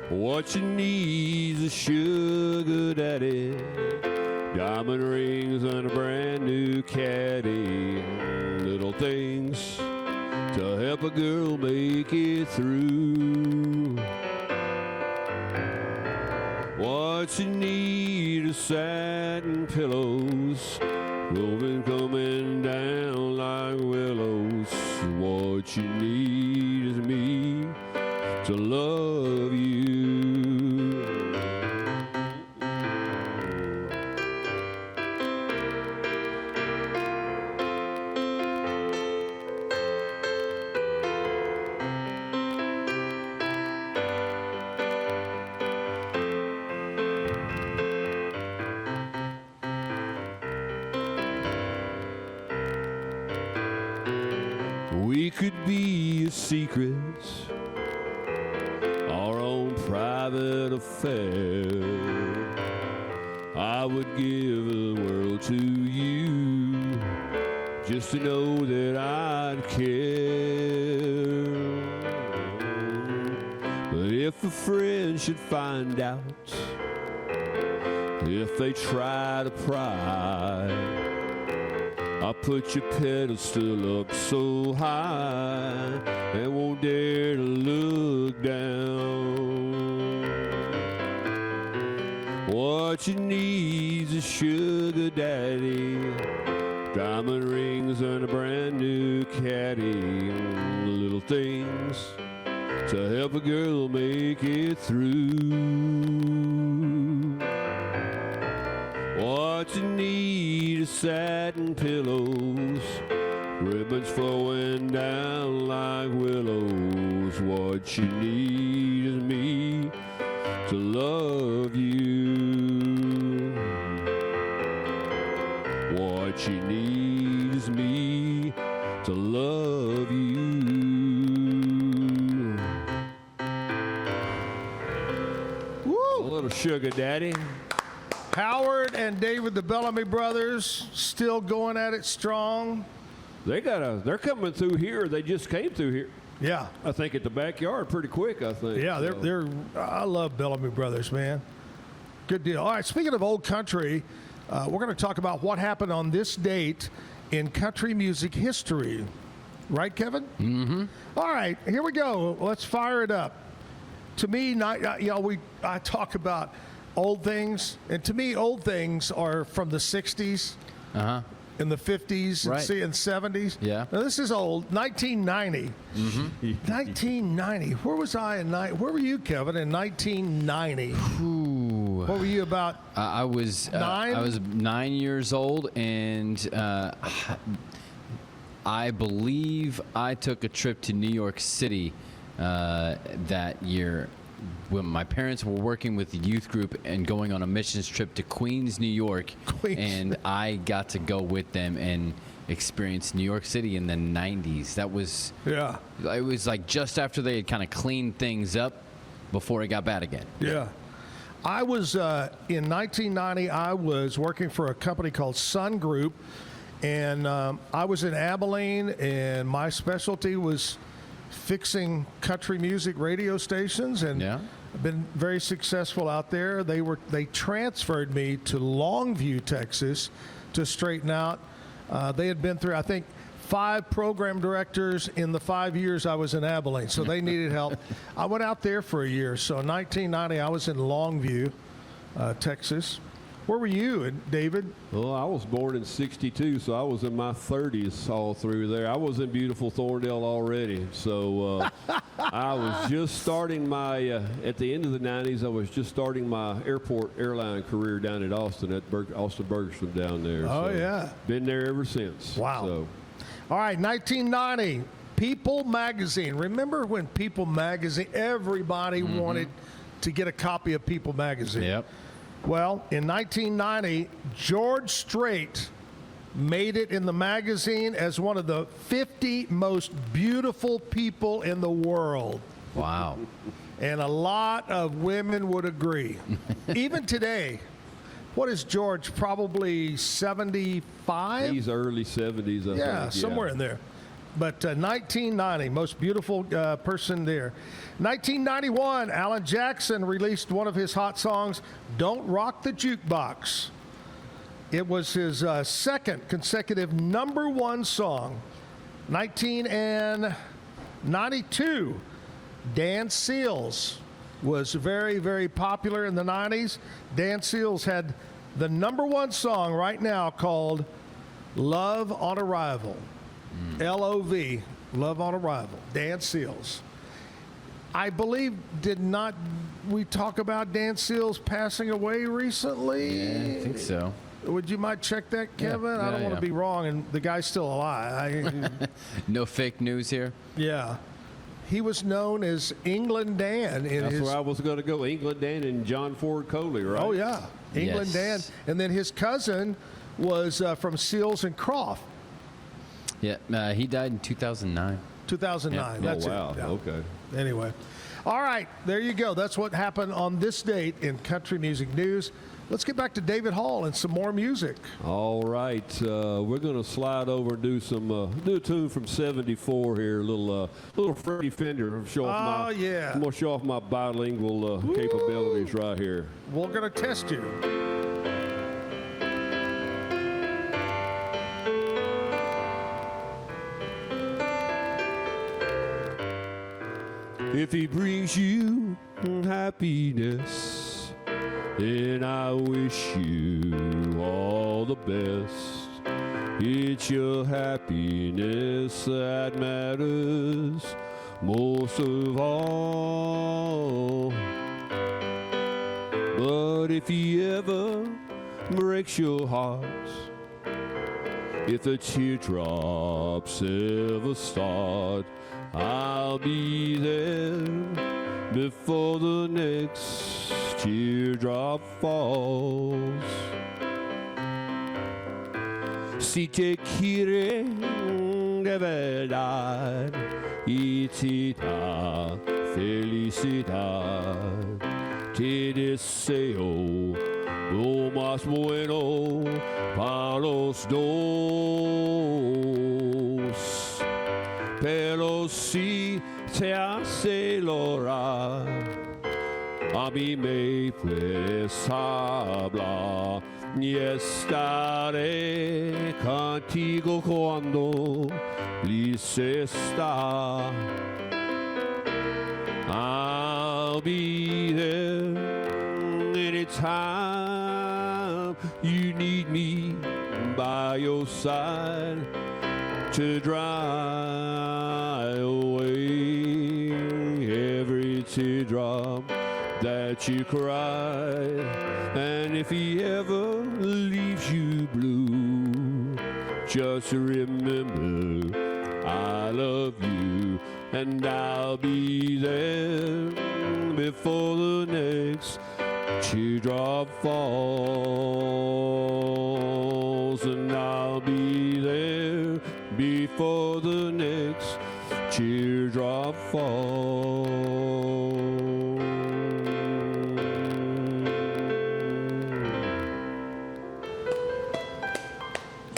What you need is a sugar daddy, Diamond rings and a brand new caddy. Little things to help a girl make it through. What you need is satin pillows, roving coming down like willows. What you need is me to love you. We could be a secret, our own private affair. I would give the world to you just to know that I'd care. But if a friend should find out, if they try to pry, I put your pedestal up so high they won't dare to look down. What you need is a sugar daddy, diamond rings and a brand new caddy. Little things to help a girl make it through. What you need is satin pillows, ribbons flowing down like willows. What you need is me to love you. What you need is me to love you. Woo! A little sugar daddy. Howard and David, the Bellamy brothers, still going at it strong. They're coming through here. They just came through here. Yeah, I think at the backyard pretty quick. I think. Yeah, they're. I love Bellamy brothers, man. Good deal. All right, speaking of old country, we're going to talk about what happened on this date in country music history. Right, Kevin? Mm-hmm. All right, here we go. Let's fire it up. To me, I talk about old things, and to me, old things are from the 60s, in the 50s, Right. and 70s. Yeah. Now, this is old. 1990. 1990. Where was I where were you, Kevin, in 1990? What were you about? I was 9? I was 9 years old, and I believe I took a trip to New York City that year. When my parents were working with the youth group and going on a missions trip to Queens, New York, and I got to go with them and experience New York City in the 90s. That was, it was like just after they had kind of cleaned things up before it got bad again. Yeah. I was, in 1990, I was working for a company called Sun Group, and I was in Abilene, and my specialty was fixing country music radio stations, and I've been very successful out there. They transferred me to Longview, Texas, to straighten out. They had been through, I think, 5 program directors in the 5 years I was in Abilene, so they needed help. I went out there for a year. So in 1990, I was in Longview, Texas. Where were you, David? Well, I was born in '62, so I was in my 30s all through there. I was in beautiful Thorndale already, so I was just starting my, at the end of the 90s, I was just starting my airline career down at Austin, Austin Bergstrom down there. Oh, so yeah. Been there ever since. Wow. So. All right, 1990, People Magazine. Remember when People Magazine, everybody wanted to get a copy of People Magazine. Yep. Well, in 1990, George Strait made it in the magazine as one of the 50 most beautiful people in the world. Wow. And a lot of women would agree. Even today, what is George, probably 75? He's early 70s, I think. Yeah, somewhere in there. But 1990, most beautiful person there. 1991, Alan Jackson released one of his hot songs, Don't Rock the Jukebox. It was his second consecutive #1 song. 1992. Dan Seals was very, very popular in the 90s. Dan Seals had the #1 song right now called Love on Arrival. L-O-V, Love on Arrival. Dan Seals. I believe, did not we talk about Dan Seals passing away recently? Yeah, I think so. Would you might check that, Kevin? I don't want to be wrong, and the guy's still alive. No fake news here? Yeah. He was known as England Dan. That's where I was going to go. England Dan and John Ford Coley, right? Oh, yeah. England Dan. And then his cousin was from Seals and Croft. Yeah, he died in 2009. 2009. Yeah. That's oh, wow. it. Yeah. Okay. Anyway. All right. There you go. That's what happened on this date in country music news. Let's get back to David Hall and some more music. All right, we're going to slide over and do some do a tune from '74 here, a little Freddie Fender. I'm going to show off my bilingual capabilities right here. We're going to test you. If he brings you happiness, then I wish you all the best. It's your happiness that matters most of all. But if he ever breaks your heart, if the teardrops ever start, I'll be there before the next teardrop falls. Si te quiere de verdad y te da felicidad, te deseo lo más bueno para los dos. Pero si te hace llorar, a mí me puedes hablar y estaré contigo cuando listo está. I'll be there anytime you need me by your side to dry away every teardrop that you cried. And if he ever leaves you blue, just remember I love you, and I'll be there before the next teardrop falls, and I'll be there before the next teardrop falls.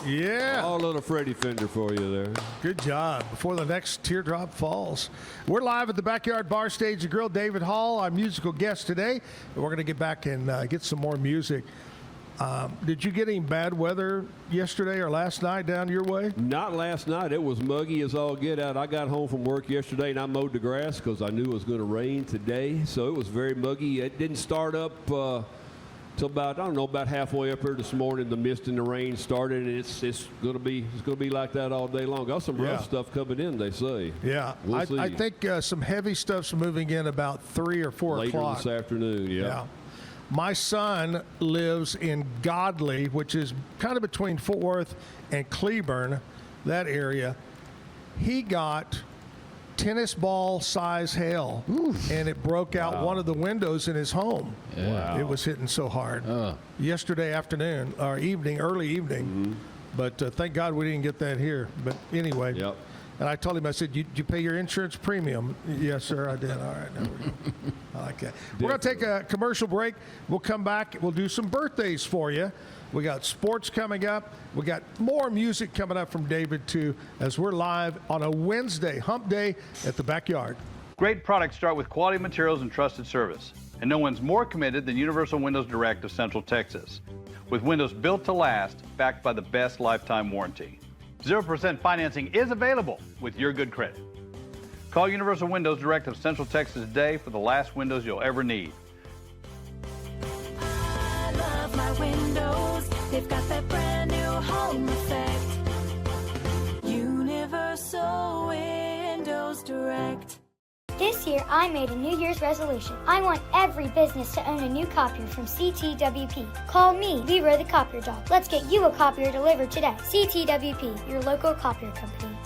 Yeah. Oh, a little Freddie Fender for you there. Good job. Before the next teardrop falls. We're live at the Backyard Bar Stage and Grill. David Hall, our musical guest today. We're going to get back and get some more music. Did you get any bad weather yesterday or last night down your way? Not last night. It was muggy as all get out. I got home from work yesterday and I mowed the grass because I knew it was going to rain today. So it was very muggy. It didn't start up till about, I don't know, about halfway up here this morning. The mist and the rain started, and it's going to be like that all day long. Got some rough stuff coming in, they say. Yeah, we'll see. I think some heavy stuff's moving in about 3 or 4 o'clock. Later this afternoon, yeah. My son lives in Godley, which is kind of between Fort Worth and Cleburne, that area. He got tennis ball size hail, and it broke out one of the windows in his home. Wow. It was hitting so hard yesterday afternoon or evening, early evening. But thank God we didn't get that here. But anyway, and I told him, I said, did you pay your insurance premium? Yes, sir, I did. All right, there we go. I like that. We're going to take a commercial break. We'll come back. We'll do some birthdays for you. We got sports coming up. We got more music coming up from David, too, as we're live on a Wednesday, hump day, at the Backyard. Great products start with quality materials and trusted service. And no one's more committed than Universal Windows Direct of Central Texas. with windows built to last, backed by the best lifetime warranty. 0% financing is available with your good credit. Call Universal Windows Direct of Central Texas today for the last windows you'll ever need. I love my windows. They've got that brand new home effect. Universal Windows Direct. This year, I made a New Year's resolution. I want every business to own a new copier from CTWP. Call me, Leroy the Copier Dog. Let's get you a copier delivered today. CTWP, your local copier company.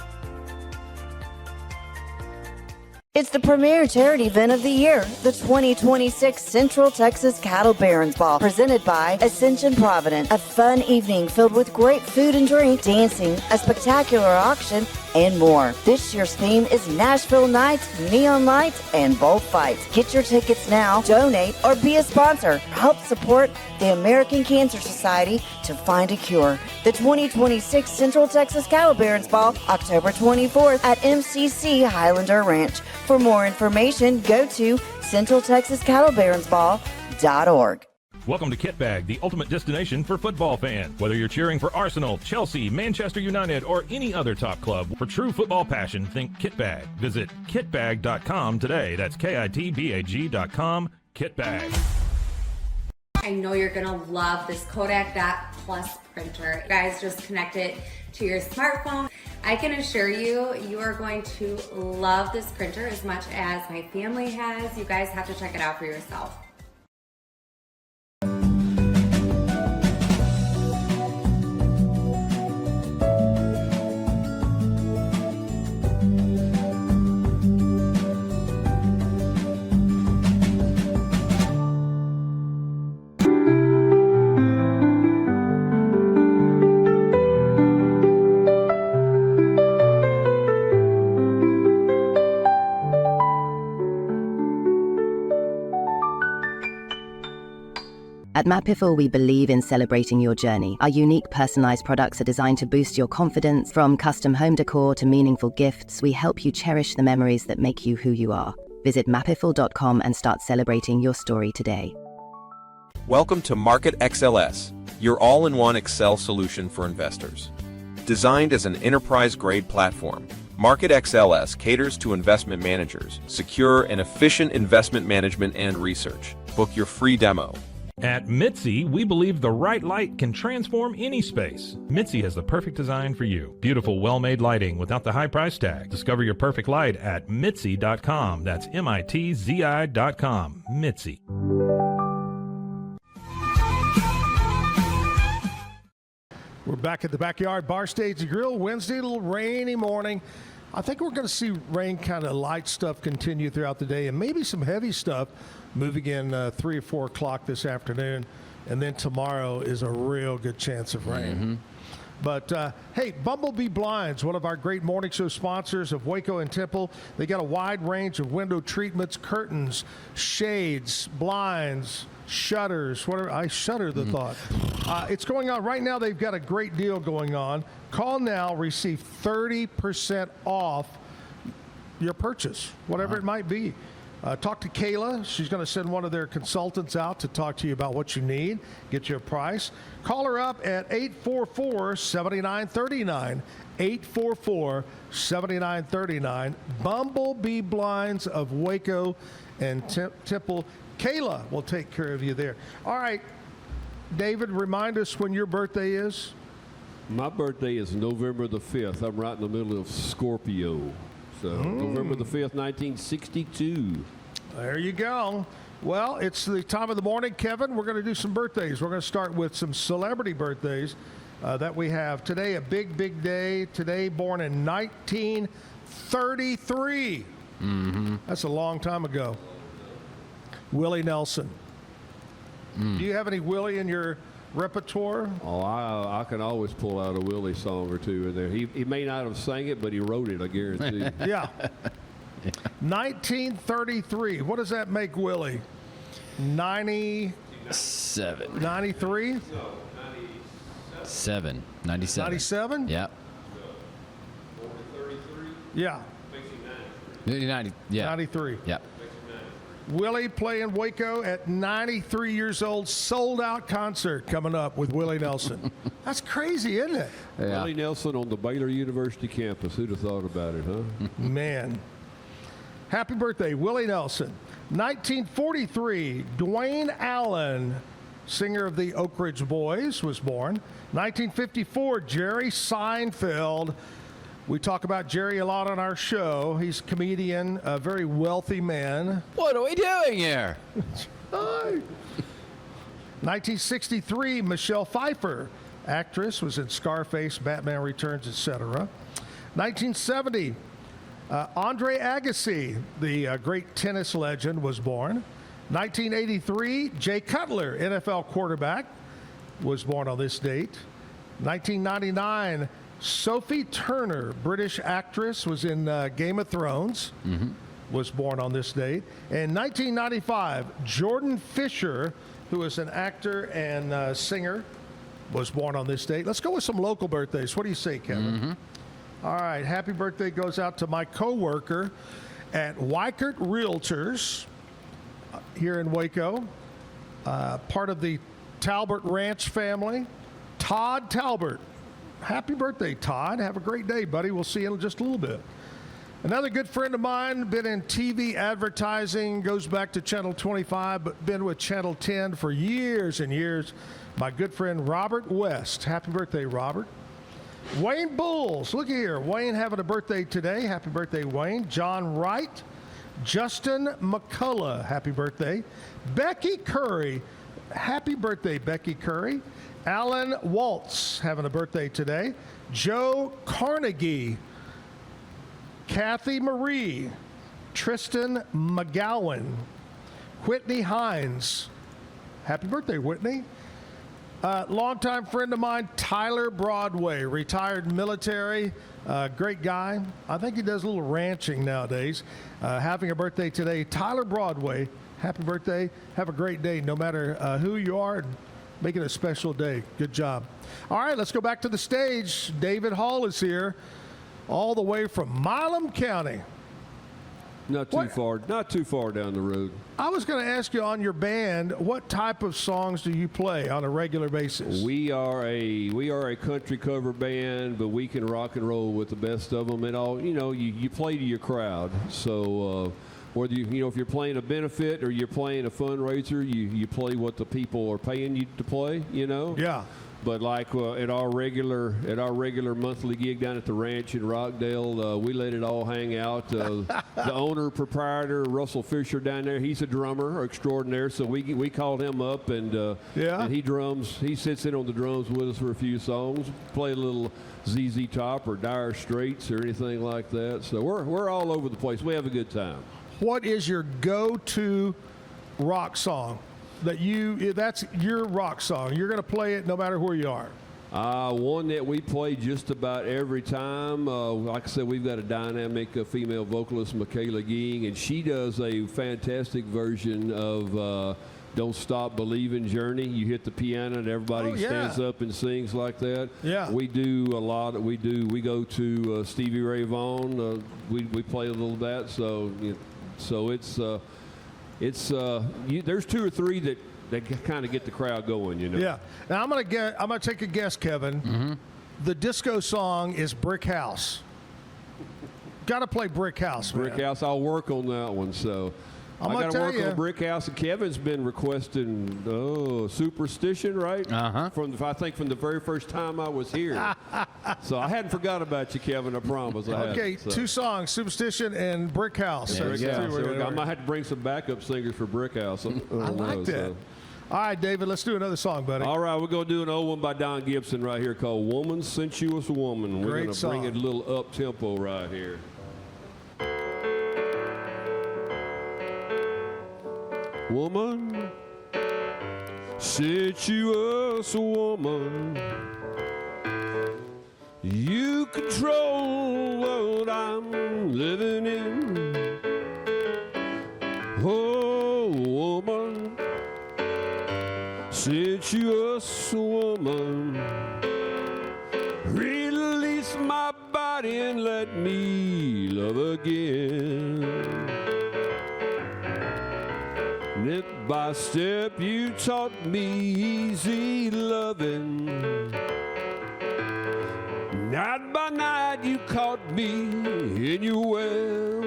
It's the premier charity event of the year, the 2026 Central Texas Cattle Barons Ball, presented by Ascension Providence. A fun evening filled with great food and drink, dancing, a spectacular auction, and more. This year's theme is Nashville Nights, Neon Lights, and Bullfights. Get your tickets now, donate, or be a sponsor. Help support the American Cancer Society to find a cure. The 2026 Central Texas Cattle Barons Ball, October 24th at MCC Highlander Ranch. For more information, go to centraltexascattlebaronsball.org. Welcome to Kit Bag, the ultimate destination for football fans. Whether you're cheering for Arsenal, Chelsea, Manchester United, or any other top club, for true football passion, think Kit Bag. Visit kitbag.com today. That's KITBAG.com. Kit Bag. I know you're gonna love this Kodak Dot Plus printer. You guys just connect it to your smartphone. I can assure you, you are going to love this printer as much as my family has. You guys have to check it out for yourself. At Matt Piffle, we believe in celebrating your journey. Our unique personalized products are designed to boost your confidence. From custom home decor to meaningful gifts, we help you cherish the memories that make you who you are. Visit mattpiffle.com and start celebrating your story today. Welcome to Market XLS, your all-in-one Excel solution for investors. Designed as an enterprise-grade platform, Market XLS caters to investment managers, secure and efficient investment management and research. Book your free demo. At Mitzi, we believe the right light can transform any space. Mitzi has the perfect design for you. Beautiful, well-made lighting without the high price tag. Discover your perfect light at Mitzi.com. That's MITZI.com. Mitzi. We're back at the Backyard Bar Stage and Grill. Wednesday, a little rainy morning. I think we're going to see rain, kind of light stuff continue throughout the day, and maybe some heavy stuff moving in 3 or 4 o'clock this afternoon. And then tomorrow is a real good chance of rain. Mm-hmm. But, hey, Bumblebee Blinds, one of our great morning show sponsors of Waco and Temple. They got a wide range of window treatments, curtains, shades, blinds, shutters, whatever. I shudder the thought. It's going on right now. They've got a great deal going on. Call now, receive 30% off your purchase, whatever it might be. Talk to Kayla. She's going to send one of their consultants out to talk to you about what you need, get you a price. Call her up at 844-7939, 844-7939. Bumblebee Blinds of Waco and Temple. Kayla will take care of you there. All right, David, remind us when your birthday is. My birthday is November the 5th. I'm right in the middle of Scorpio. So November the 5th, 1962. There you go. Well, it's the time of the morning, Kevin. We're going to do some birthdays. We're going to start with some celebrity birthdays that we have today. A big, big day. Today, born in 1933. Mm-hmm. That's a long time ago. Willie Nelson. Do you have any Willie in your repertoire? Oh, I can always pull out a Willie song or two in there. He may not have sang it, but he wrote it, I guarantee. Yeah. 1933. What does that make Willie? 97. 93? 97. 97? Yeah. Yeah. 90. Yeah. 93. Yeah. Willie playing Waco at 93 years old, sold-out concert coming up with Willie Nelson. That's crazy, isn't it? Yeah. Willie Nelson on the Baylor University campus. Who'd have thought about it, huh? Man. Happy birthday, Willie Nelson. 1943, Dwayne Allen, singer of the Oak Ridge Boys, was born. 1954, Jerry Seinfeld. We talk about Jerry a lot on our show. He's a comedian, a very wealthy man. What are we doing here? Hi. 1963, Michelle Pfeiffer, actress, was in Scarface, Batman Returns, etc. 1970, Andre Agassi, the great tennis legend, was born. 1983, Jay Cutler, NFL quarterback, was born on this date. 1999, Sophie Turner, British actress, was in Game of Thrones, was born on this date. And 1995, Jordan Fisher, who is an actor and singer, was born on this date. Let's go with some local birthdays. What do you say, Kevin? All right, happy birthday goes out to my coworker at Weikert Realtors here in Waco, part of the Talbert Ranch family, Todd Talbert. Happy birthday, Todd. Have a great day, buddy. We'll see you in just a little bit. Another good friend of mine, been in TV advertising, goes back to Channel 25, but been with Channel 10 for years and years. My good friend, Robert West. Happy birthday, Robert. Wayne Bulls. Look here. Wayne having a birthday today. Happy birthday, Wayne. John Wright. Justin McCullough. Happy birthday. Becky Curry. Happy birthday, Becky Curry. Alan Waltz having a birthday today. Joe Carnegie. Kathy Marie. Tristan McGowan. Whitney Hines. Happy birthday, Whitney. Longtime friend of mine, Tyler Broadway, retired military, great guy. I think he does a little ranching nowadays. Having a birthday today, Tyler Broadway. Happy birthday. Have a great day, no matter who you are. Make it a special day. Good job. All right, let's go back to the stage. David Hall is here, all the way from Milam County. Not too far down the road. I was going to ask you, on your band, what type of songs do you play on a regular basis? We are a country cover band, but we can rock and roll with the best of them. And all, you play to your crowd. So whether if you're playing a benefit or you're playing a fundraiser, you play what the people are paying you to play. Yeah. But like at our regular monthly gig down at the ranch in Rockdale, we let it all hang out. The owner, proprietor, Russell Fisher down there, he's a drummer extraordinaire. So we called him up and he drums. He sits in on the drums with us for a few songs. Play a little ZZ Top or Dire Straits or anything like that. So we're all over the place. We have a good time. What is your go-to rock song? That's your rock song. You're going to play it no matter where you are. One that we play just about every time. Like I said, we've got a dynamic female vocalist, Michaela Ging, and she does a fantastic version of Don't Stop Believin' Journey. You hit the piano and everybody stands up and sings like that. Yeah. We do a lot. We go to Stevie Ray Vaughan. We play a little of that. So there's two or three that kind of get the crowd going, Yeah. Now I'm gonna take a guess, Kevin. The disco song is Brick House. Got to play Brick House, man. Brick House. I'll work on that one. So I got to work on Brick House. And Kevin's been requesting Superstition, right? Uh-huh. I think from the very first time I was here. So I hadn't forgot about you, Kevin. I promise. Okay, two songs, Superstition and Brick House. I might have to bring some backup singers for Brick House. I like that. All right, David, let's do another song, buddy. All right, we're going to do an old one by Don Gibson right here called Woman, Sensuous Woman. We're going to bring it a little up-tempo right here. Woman, sensuous woman, you control what I'm living in. Oh, woman, sensuous woman, release my body and let me love again. Step by step you taught me easy loving. Night by night you caught me in your well.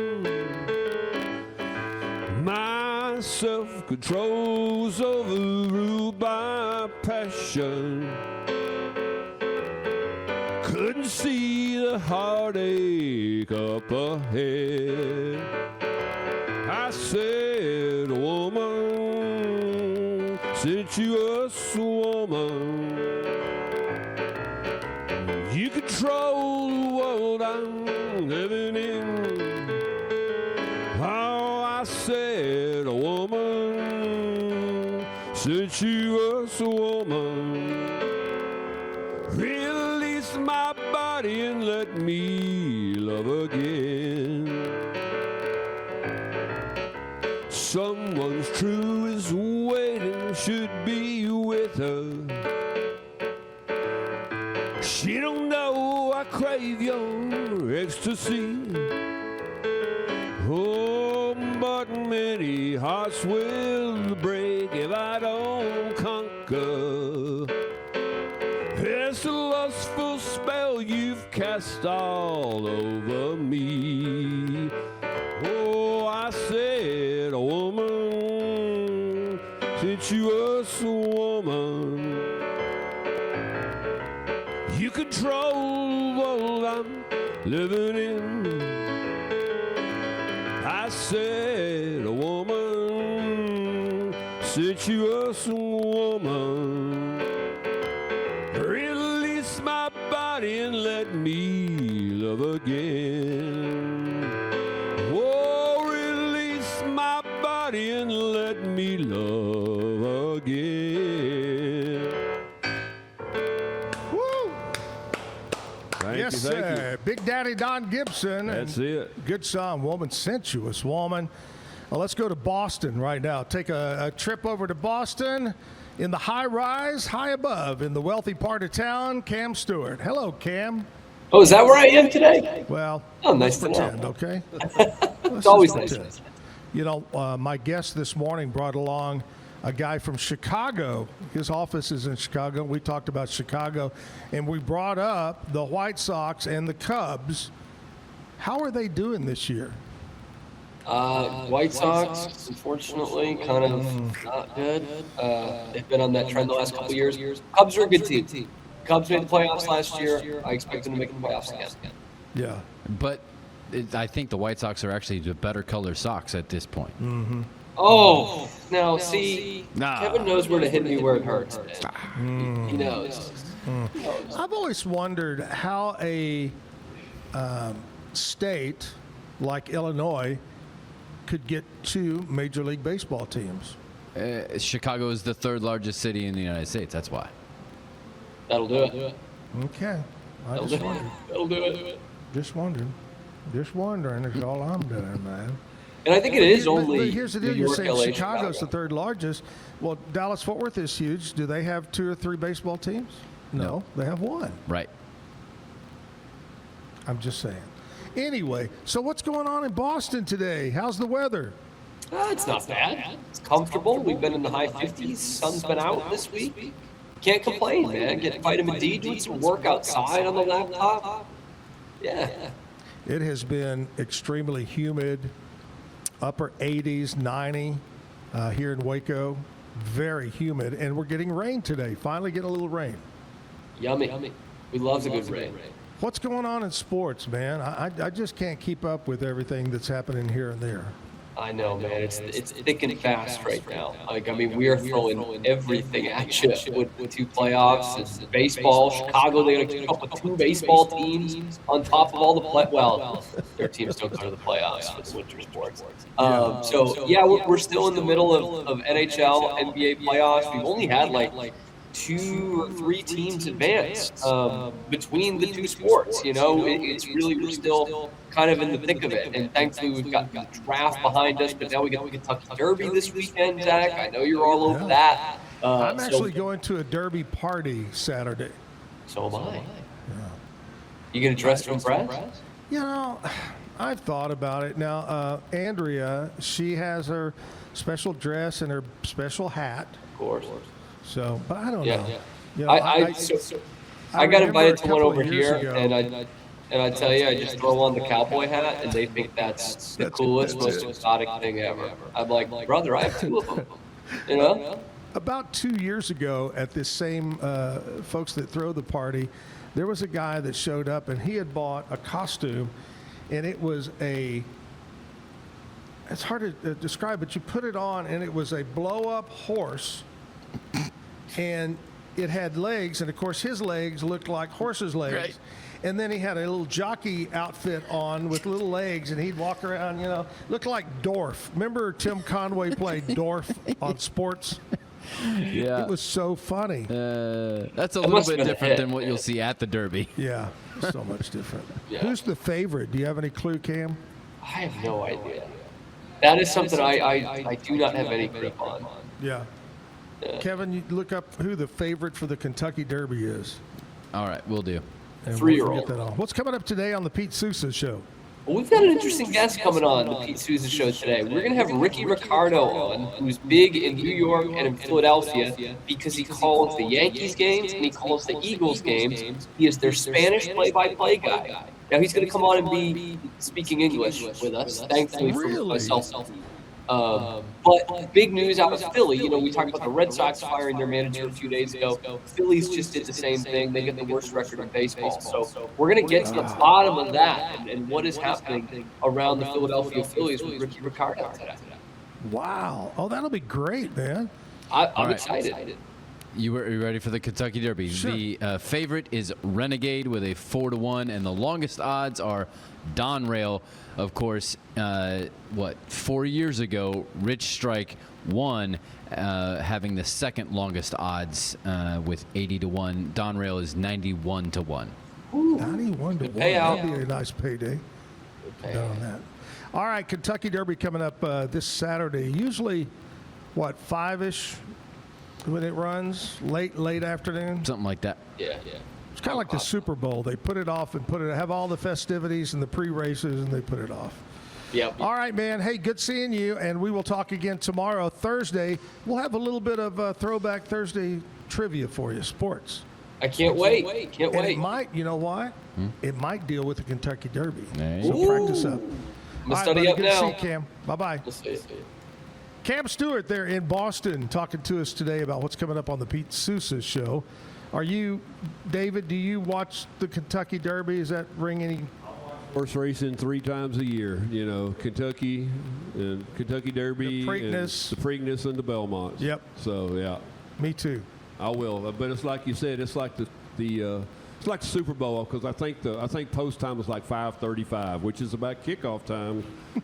My self-control's overruled by passion. Couldn't see the heartache up ahead. I said, woman, since you a woman, you control the world I'm living in. Oh, I said, woman, since you a woman, release my body and let me love again. Someone's true is waiting, should be with her. She don't know I crave your ecstasy. Oh, but many hearts will break if I don't conquer. It's a lustful spell you've cast all over me. Oh, I said, woman, since you a woman, you control the world I'm living in. I said, woman, since you a woman, release my body and let me love again. Oh, release my body and let me love again. Woo! Yes, Thank sir. you. Big Daddy Don Gibson. That's it. Good song, Woman, Sensuous Woman. Well, let's go to Boston right now. Take a trip over to Boston. In the high rise, high above, in the wealthy part of town, Cam Stewart. Hello, Cam. Oh, is that where I am today? Well, oh, nice let's to pretend, know. Okay? It's always nice. You know, my guest this morning brought along a guy from Chicago. His office is in Chicago. We talked about Chicago, and we brought up the White Sox and the Cubs. How are they doing this year? White Sox, unfortunately, kind of not good. They've been on that trend the last couple of years. Cubs are a good team. Cubs made the playoffs last year. I expect them to make the playoffs again. Yeah. But I think the White Sox are actually the better color Sox at this point. Mm-hmm. Oh, now see, Kevin knows where to hit me where it hurts. He knows. I've always wondered how a state like Illinois could get two Major League Baseball teams. Chicago is the third largest city in the United States. That's why. That'll do it. Okay. That'll do it. Just wondering. Just wondering is all I'm doing, man. And I think it is only. But here's the deal. New You're York, saying LA, Chicago's Chicago. the third largest. Well, Dallas-Fort Worth is huge. Do they have 2 or 3 baseball teams? No. They have 1. Right. I'm just saying. Anyway, so what's going on in Boston today? How's the weather? It's not bad. It's comfortable. We've been in the high 50s. Sun's been out this week. Can't complain, man. Get vitamin D, doing some work outside on the laptop. Yeah. It has been extremely humid, upper 80s, 90 here in Waco. Very humid, and we're getting rain today. Finally getting a little rain. Yummy. We love a good rain. What's going on in sports, man? I just can't keep up with everything that's happening here and there. I know, man. It's thick and fast right now. Like, I mean, we are throwing everything at you with 2 playoffs. It's baseball. Chicago, they got to keep up with 2 baseball teams on top of all the well, their teams don't go to the playoffs with winter sports. So yeah, we're still in the middle of NHL, NBA playoffs. We've only had like 2 or 3 teams advance between the 2 sports. You know, it's really, we're still kind of in the thick of it. And thankfully, we've got the draft behind us, but now we got the Kentucky Derby this weekend, Zach. I know you're all over that. I'm actually going to a Derby party Saturday. So am I. You going to dress to impress? You know, I've thought about it. Now, Andrea, she has her special dress and her special hat. Of course. So, but I don't know. Yeah. You know, I got remember invited a to one couple over of years here, ago- and I tell you, I just throw on the cowboy hat, and they think that's the coolest, most exotic thing ever. I'm like, brother, I have 2 of them. You know? About 2 years ago, at this same folks that throw the party, there was a guy that showed up, and he had bought a costume, and it was it's hard to describe, but you put it on, and it was a blow-up horse, and it had legs, and of course his legs looked like horses' legs. Right. And then he had a little jockey outfit on with little legs, and he'd walk around, looked like Dorf. Remember Tim Conway played Dorf on Sports? Yeah. It was so funny. That's a little bit different than what you'll see at the Derby. Yeah, so much different. Yeah. Who's the favorite? Do you have any clue, Cam? I have no idea. That is something I do not have any grip on. Yeah. Kevin, you look up who the favorite for the Kentucky Derby is. All right, we'll do. And 3-year-old. we'll get that on. What's coming up today on the Pete Sousa Show? Well, we've got an interesting guest coming on the Pete Sousa Show today. We're going to have Ricky Ricardo on, who's big in New York and in Philadelphia because he calls the Yankees games and he calls the Eagles games. He is their Spanish play-by-play guy. Now, he's going to come on and be speaking English with us, thankfully for myself. But big news out of Philly. We talked about the Red Sox firing their manager a few days ago. Phillies just did the same thing. They get the worst record in baseball. So we're going to get to the bottom of that and what is happening around the Philadelphia Phillies with Ricky Ricardo today. Wow. Oh, that'll be great, man. I'm excited. You ready for the Kentucky Derby? Sure. The favorite is Renegade with a 4-1, and the longest odds are Donrail. Of course, 4 years ago, Rich Strike won, having the second longest odds with 80-1. Donrail is 91-1. 91 to 1. payout. That'd be a nice payday. On that. All right, Kentucky Derby coming up this Saturday. Usually, 5-ish when it runs? Late afternoon? Something like that. Yeah. It's kind of like the Super Bowl. They put it off and have all the festivities and the pre-races, and they put it off. Yep. All right, man. Hey, good seeing you, and we will talk again tomorrow, Thursday. We'll have a little bit of Throwback Thursday trivia for you, sports. I can't wait. Can't And wait. it might, you know why? It might deal with the Kentucky Derby. Hey. So practice up. I'm gonna study up good now. to see you, Cam. Bye-bye. We'll see. Cam Stewart there in Boston talking to us today about what's coming up on the Pete Sousa Show. David, do you watch the Kentucky Derby? Does that ring any? Horse racing 3 times a year, Kentucky and Kentucky Derby, The Preakness. and the Preakness and the Belmonts. Yep. So yeah, Me too. I will. But it's like you said, it's like the it's like the Super Bowl because I think post time is like 5:35, which is about kickoff time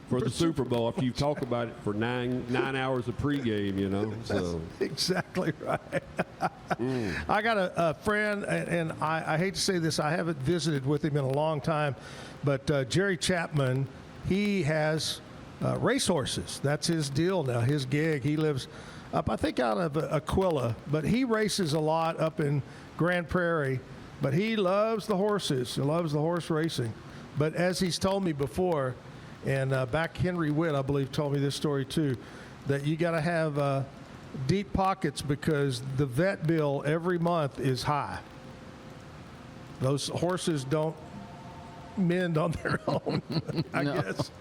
for the Super Bowl. After you talk about it for nine hours of pregame, So Exactly right. I got a friend, and I hate to say this, I haven't visited with him in a long time, but Jerry Chapman, he has racehorses. That's his deal now, his gig. He lives up, I think, out of Aquila, but he races a lot up in Grand Prairie. But he loves the horses. He loves the horse racing. But as he's told me before, and back Henry Witt, I believe, told me this story too, that you got to have deep pockets because the vet bill every month is high. Those horses don't mend on their own, I guess.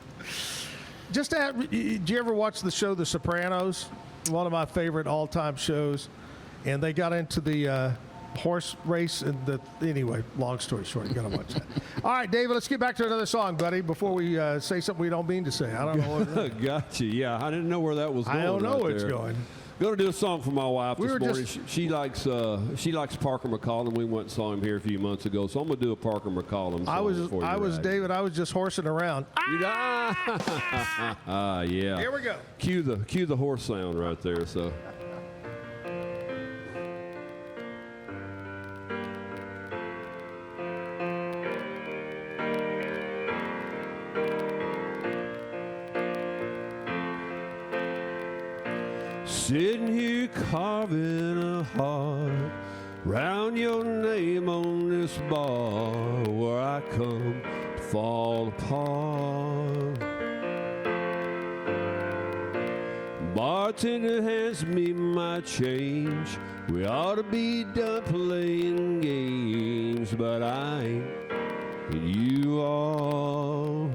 Did you ever watch the show The Sopranos? One of my favorite all-time shows. And they got into the horse race and anyway, long story short, you gotta watch that. All right, David, let's get back to another song, buddy, before we say something we don't mean to say. I don't know what Gotcha. Yeah, I didn't know where that was going. I don't know where right it's there. going. Going to do a song for my wife We this were morning. just- She likes Parker McCollum. We went and saw him here a few months ago, so I'm going to do a Parker McCollum song for you. David, I was just horsing around. Yeah. Here we go. Cue the horse sound right there. So. Sitting here carving a heart round your name on this bar where I come to fall apart. Bartender hands me my change. We ought to be done playing games, but I ain't, and you are.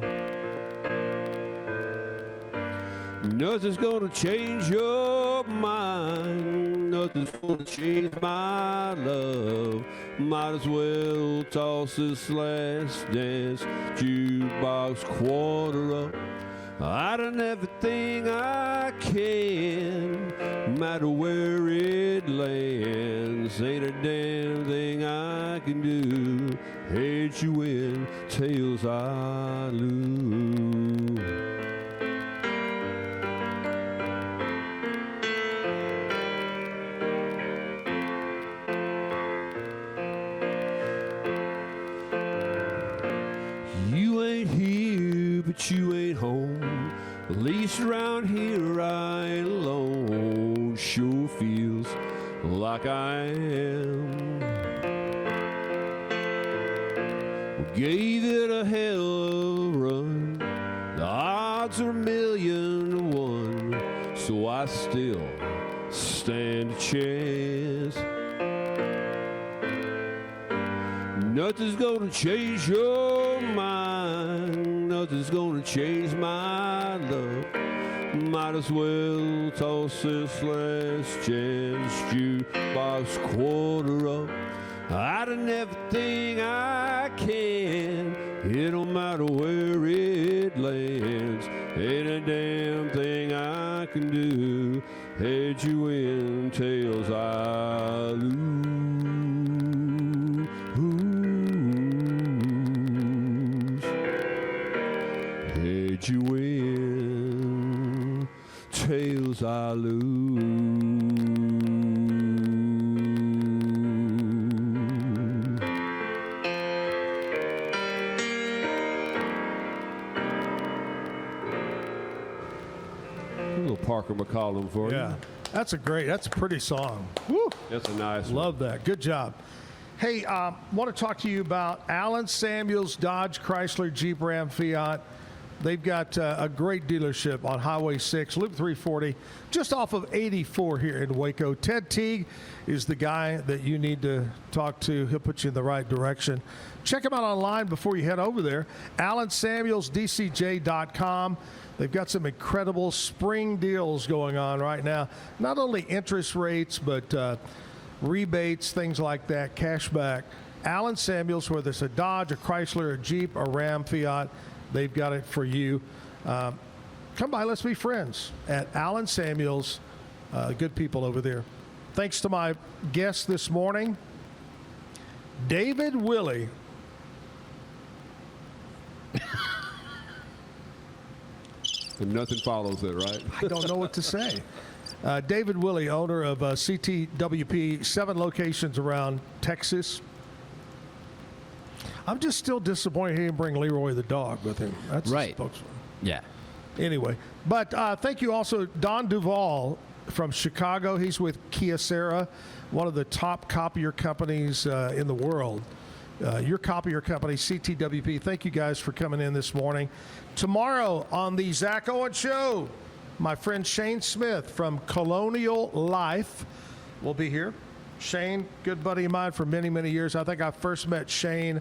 Nothing's gonna change your mind. Nothing's gonna change my love. Might as well toss this last dance jukebox quarter up. I done everything I can, no matter where it lands. Ain't a damn thing I can do. Heads you win, tails I lose. You ain't here, but you ain't home. At least around here I ain't alone. Sure feels like I am. We gave it a hell of a run. The odds are 1,000,000 to 1, so I still stand a chance. Nothing's gonna change your mind. Nothing's gonna change my love. Might as well toss this last chance jukebox quarter up. I done everything I can. It don't matter where it lands. Ain't a damn thing I can do. Heads you win, tails I lose. Heads you win, tails I lose. A little Parker McCollum for you. Yeah, that's a pretty song. Woo. That's a nice one. Love that. Good job. Hey, want to talk to you about Allen Samuels Dodge Chrysler Jeep Ram Fiat. They've got a great dealership on Highway 6, Loop 340, just off of 84 here in Waco. Ted Teague is the guy that you need to talk to. He'll put you in the right direction. Check him out online before you head over there. AllenSamuelsDCJ.com. They've got some incredible spring deals going on right now. Not only interest rates, but rebates, things like that, cash back. Allen Samuels, whether it's a Dodge, a Chrysler, a Jeep, a Ram, Fiat, they've got it for you. Come by, let's be friends at Allen Samuels. Good people over there. Thanks to my guest this morning, David Willie. And nothing follows it, right? I don't know what to say. David Willie, owner of CTWP, 7 locations around Texas. I'm just still disappointed he didn't bring Leroy the dog with him. That's right. The spokesman. Yeah. Anyway, but thank you also, Don Duvall from Chicago. He's with Kyocera, one of the top copier companies in the world. Your copier company, CTWP. Thank you guys for coming in this morning. Tomorrow on the Zack Owen Show, my friend Shane Smith from Colonial Life will be here. Shane, good buddy of mine for many, many years. I think I first met Shane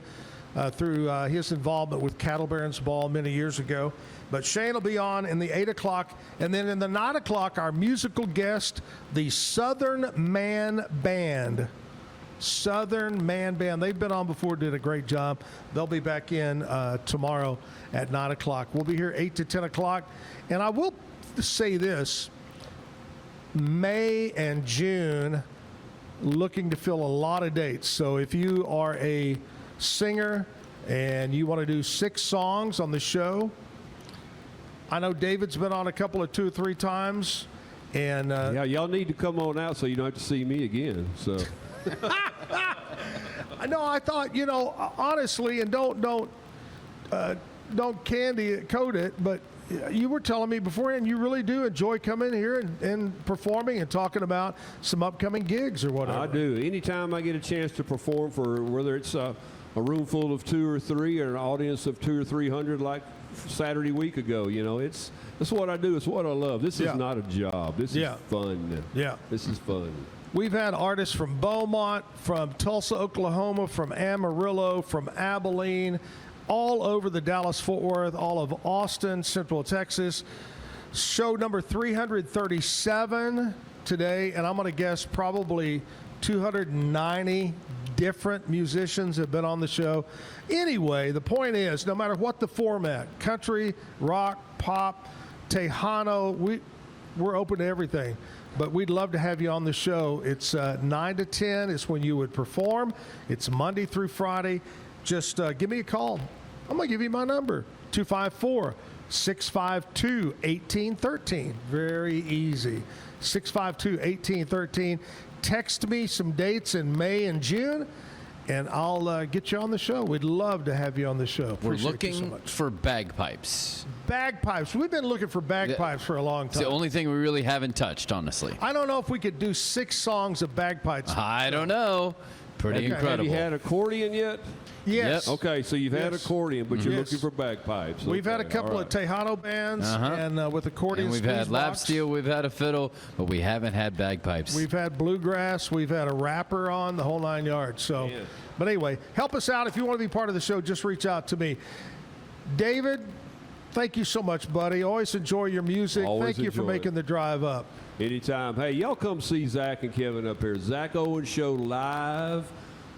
through his involvement with Cattle Barons Ball many years ago. But Shane will be on in the 8 o'clock. And then in the 9 o'clock, our musical guest, the Southern Man Band. Southern Man Band. They've been on before, did a great job. They'll be back in tomorrow at 9 o'clock. We'll be here 8 to 10 o'clock. And I will say this, May and June, looking to fill a lot of dates. So if you are a singer and you want to do 6 songs on the show, I know David's been on a couple of 2 or 3 times. And yeah, y'all need to come on out so you don't have to see me again. So. No, I thought, honestly, and don't candy coat it, but you were telling me beforehand you really do enjoy coming here and performing and talking about some upcoming gigs or whatever. I do. Anytime I get a chance to perform for whether it's a a room full of 2 or 3 and an audience of 200 or 300 like Saturday week ago. You know, it's what I do. It's what I love. This is not a job. This is fun. Yeah. This is fun. We've had artists from Beaumont, from Tulsa, Oklahoma, from Amarillo, from Abilene, all over the Dallas-Fort Worth, all of Austin, Central Texas. Show number 337 today, and I'm going to guess probably 290 different musicians have been on the show. Anyway, the point is, no matter what the format, country, rock, pop, Tejano, we're open to everything. But we'd love to have you on the show. It's 9 to 10 is when you would perform. It's Monday through Friday. Just give me a call. I'm going to give you my number, 254-652-1813. Very easy. 652-1813. Text me some dates in May and June, and I'll get you on the show. We'd love to have you on the show. We're Appreciate you so looking much. for bagpipes. Bagpipes. We've been looking for bagpipes for a long It's time. the only thing we really haven't touched, honestly. I don't know if we could do 6 songs of bagpipes. I don't know. Pretty incredible. Have you had accordion yet? Yes. Yep. Okay, so you've had accordion, but you're looking for bagpipes. We've had a Okay, couple all of Tejano bands and with accordions. And we've had lap steel, we've had a fiddle, but we haven't had bagpipes. We've had bluegrass. We've had a rapper on, the whole 9 yards. So, but anyway, help us out. If you want to be part of the show, just reach out to me. David, thank you so much, buddy. Always enjoy your music. Always Thank you for enjoy making the drive up. Anytime. Hey, y'all come see Zach and Kevin up here. Zack Owen Show live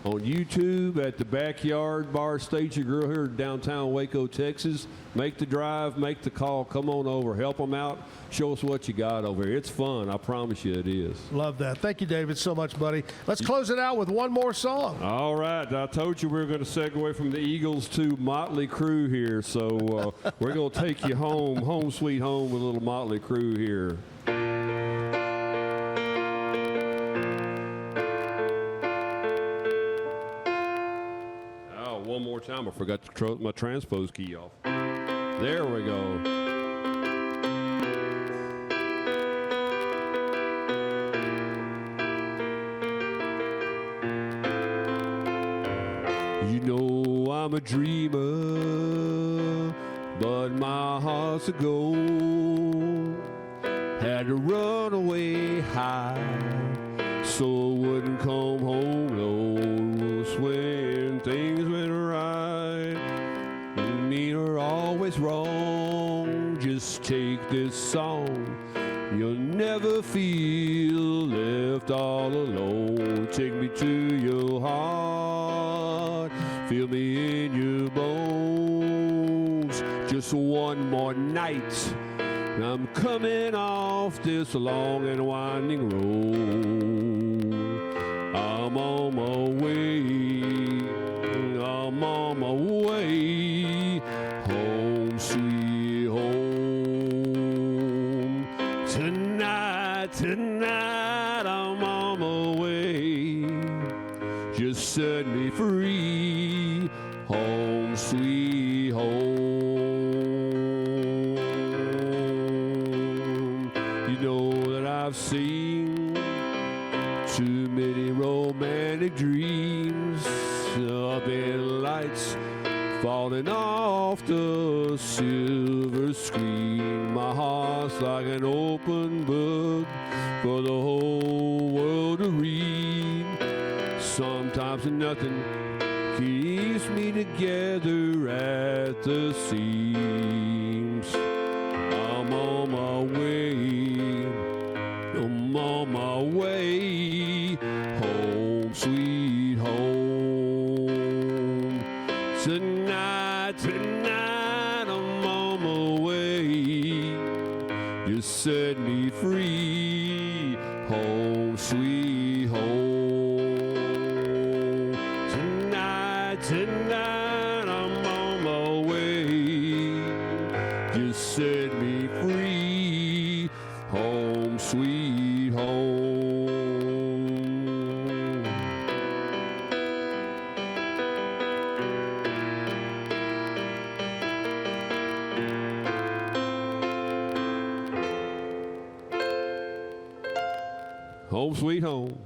on YouTube at the Backyard Bar Stage and Grill here in downtown Waco, Texas. Make the drive, make the call, come on over, help them out, show us what you got over here. It's fun, I promise you it is. Love that. Thank you, David, so much, buddy. Let's close it out with one more song. All right, I told you we were going to segue from the Eagles to Motley Crue here, so we're going to take you home sweet home with a little Motley Crue here. One more time, I forgot to throw my transpose key off. There we go. You know I'm a dreamer, but my heart's a gold. Had to run away high, so I wouldn't come home low. When things went right, me are always wrong. Just take this song, you'll never feel left all alone. Take me to your heart, feel me in your bones. Just one more night, I'm coming off this long and winding road. I'm on my way, I'm on my way, home sweet home. Tonight I'm on my way, just set me free, home sweet home. You know that I've seen too many romantic dreams, up in lights falling off the silver screen. My heart's like an open book for the whole world to read. Sometimes nothing keeps me together at the seams. I'm on my way, I'm on my way, home sweet home. Tonight I'm on my way, you set me free, home sweet home. Tonight I'm on my way, you set me free, home sweet home. Home sweet home.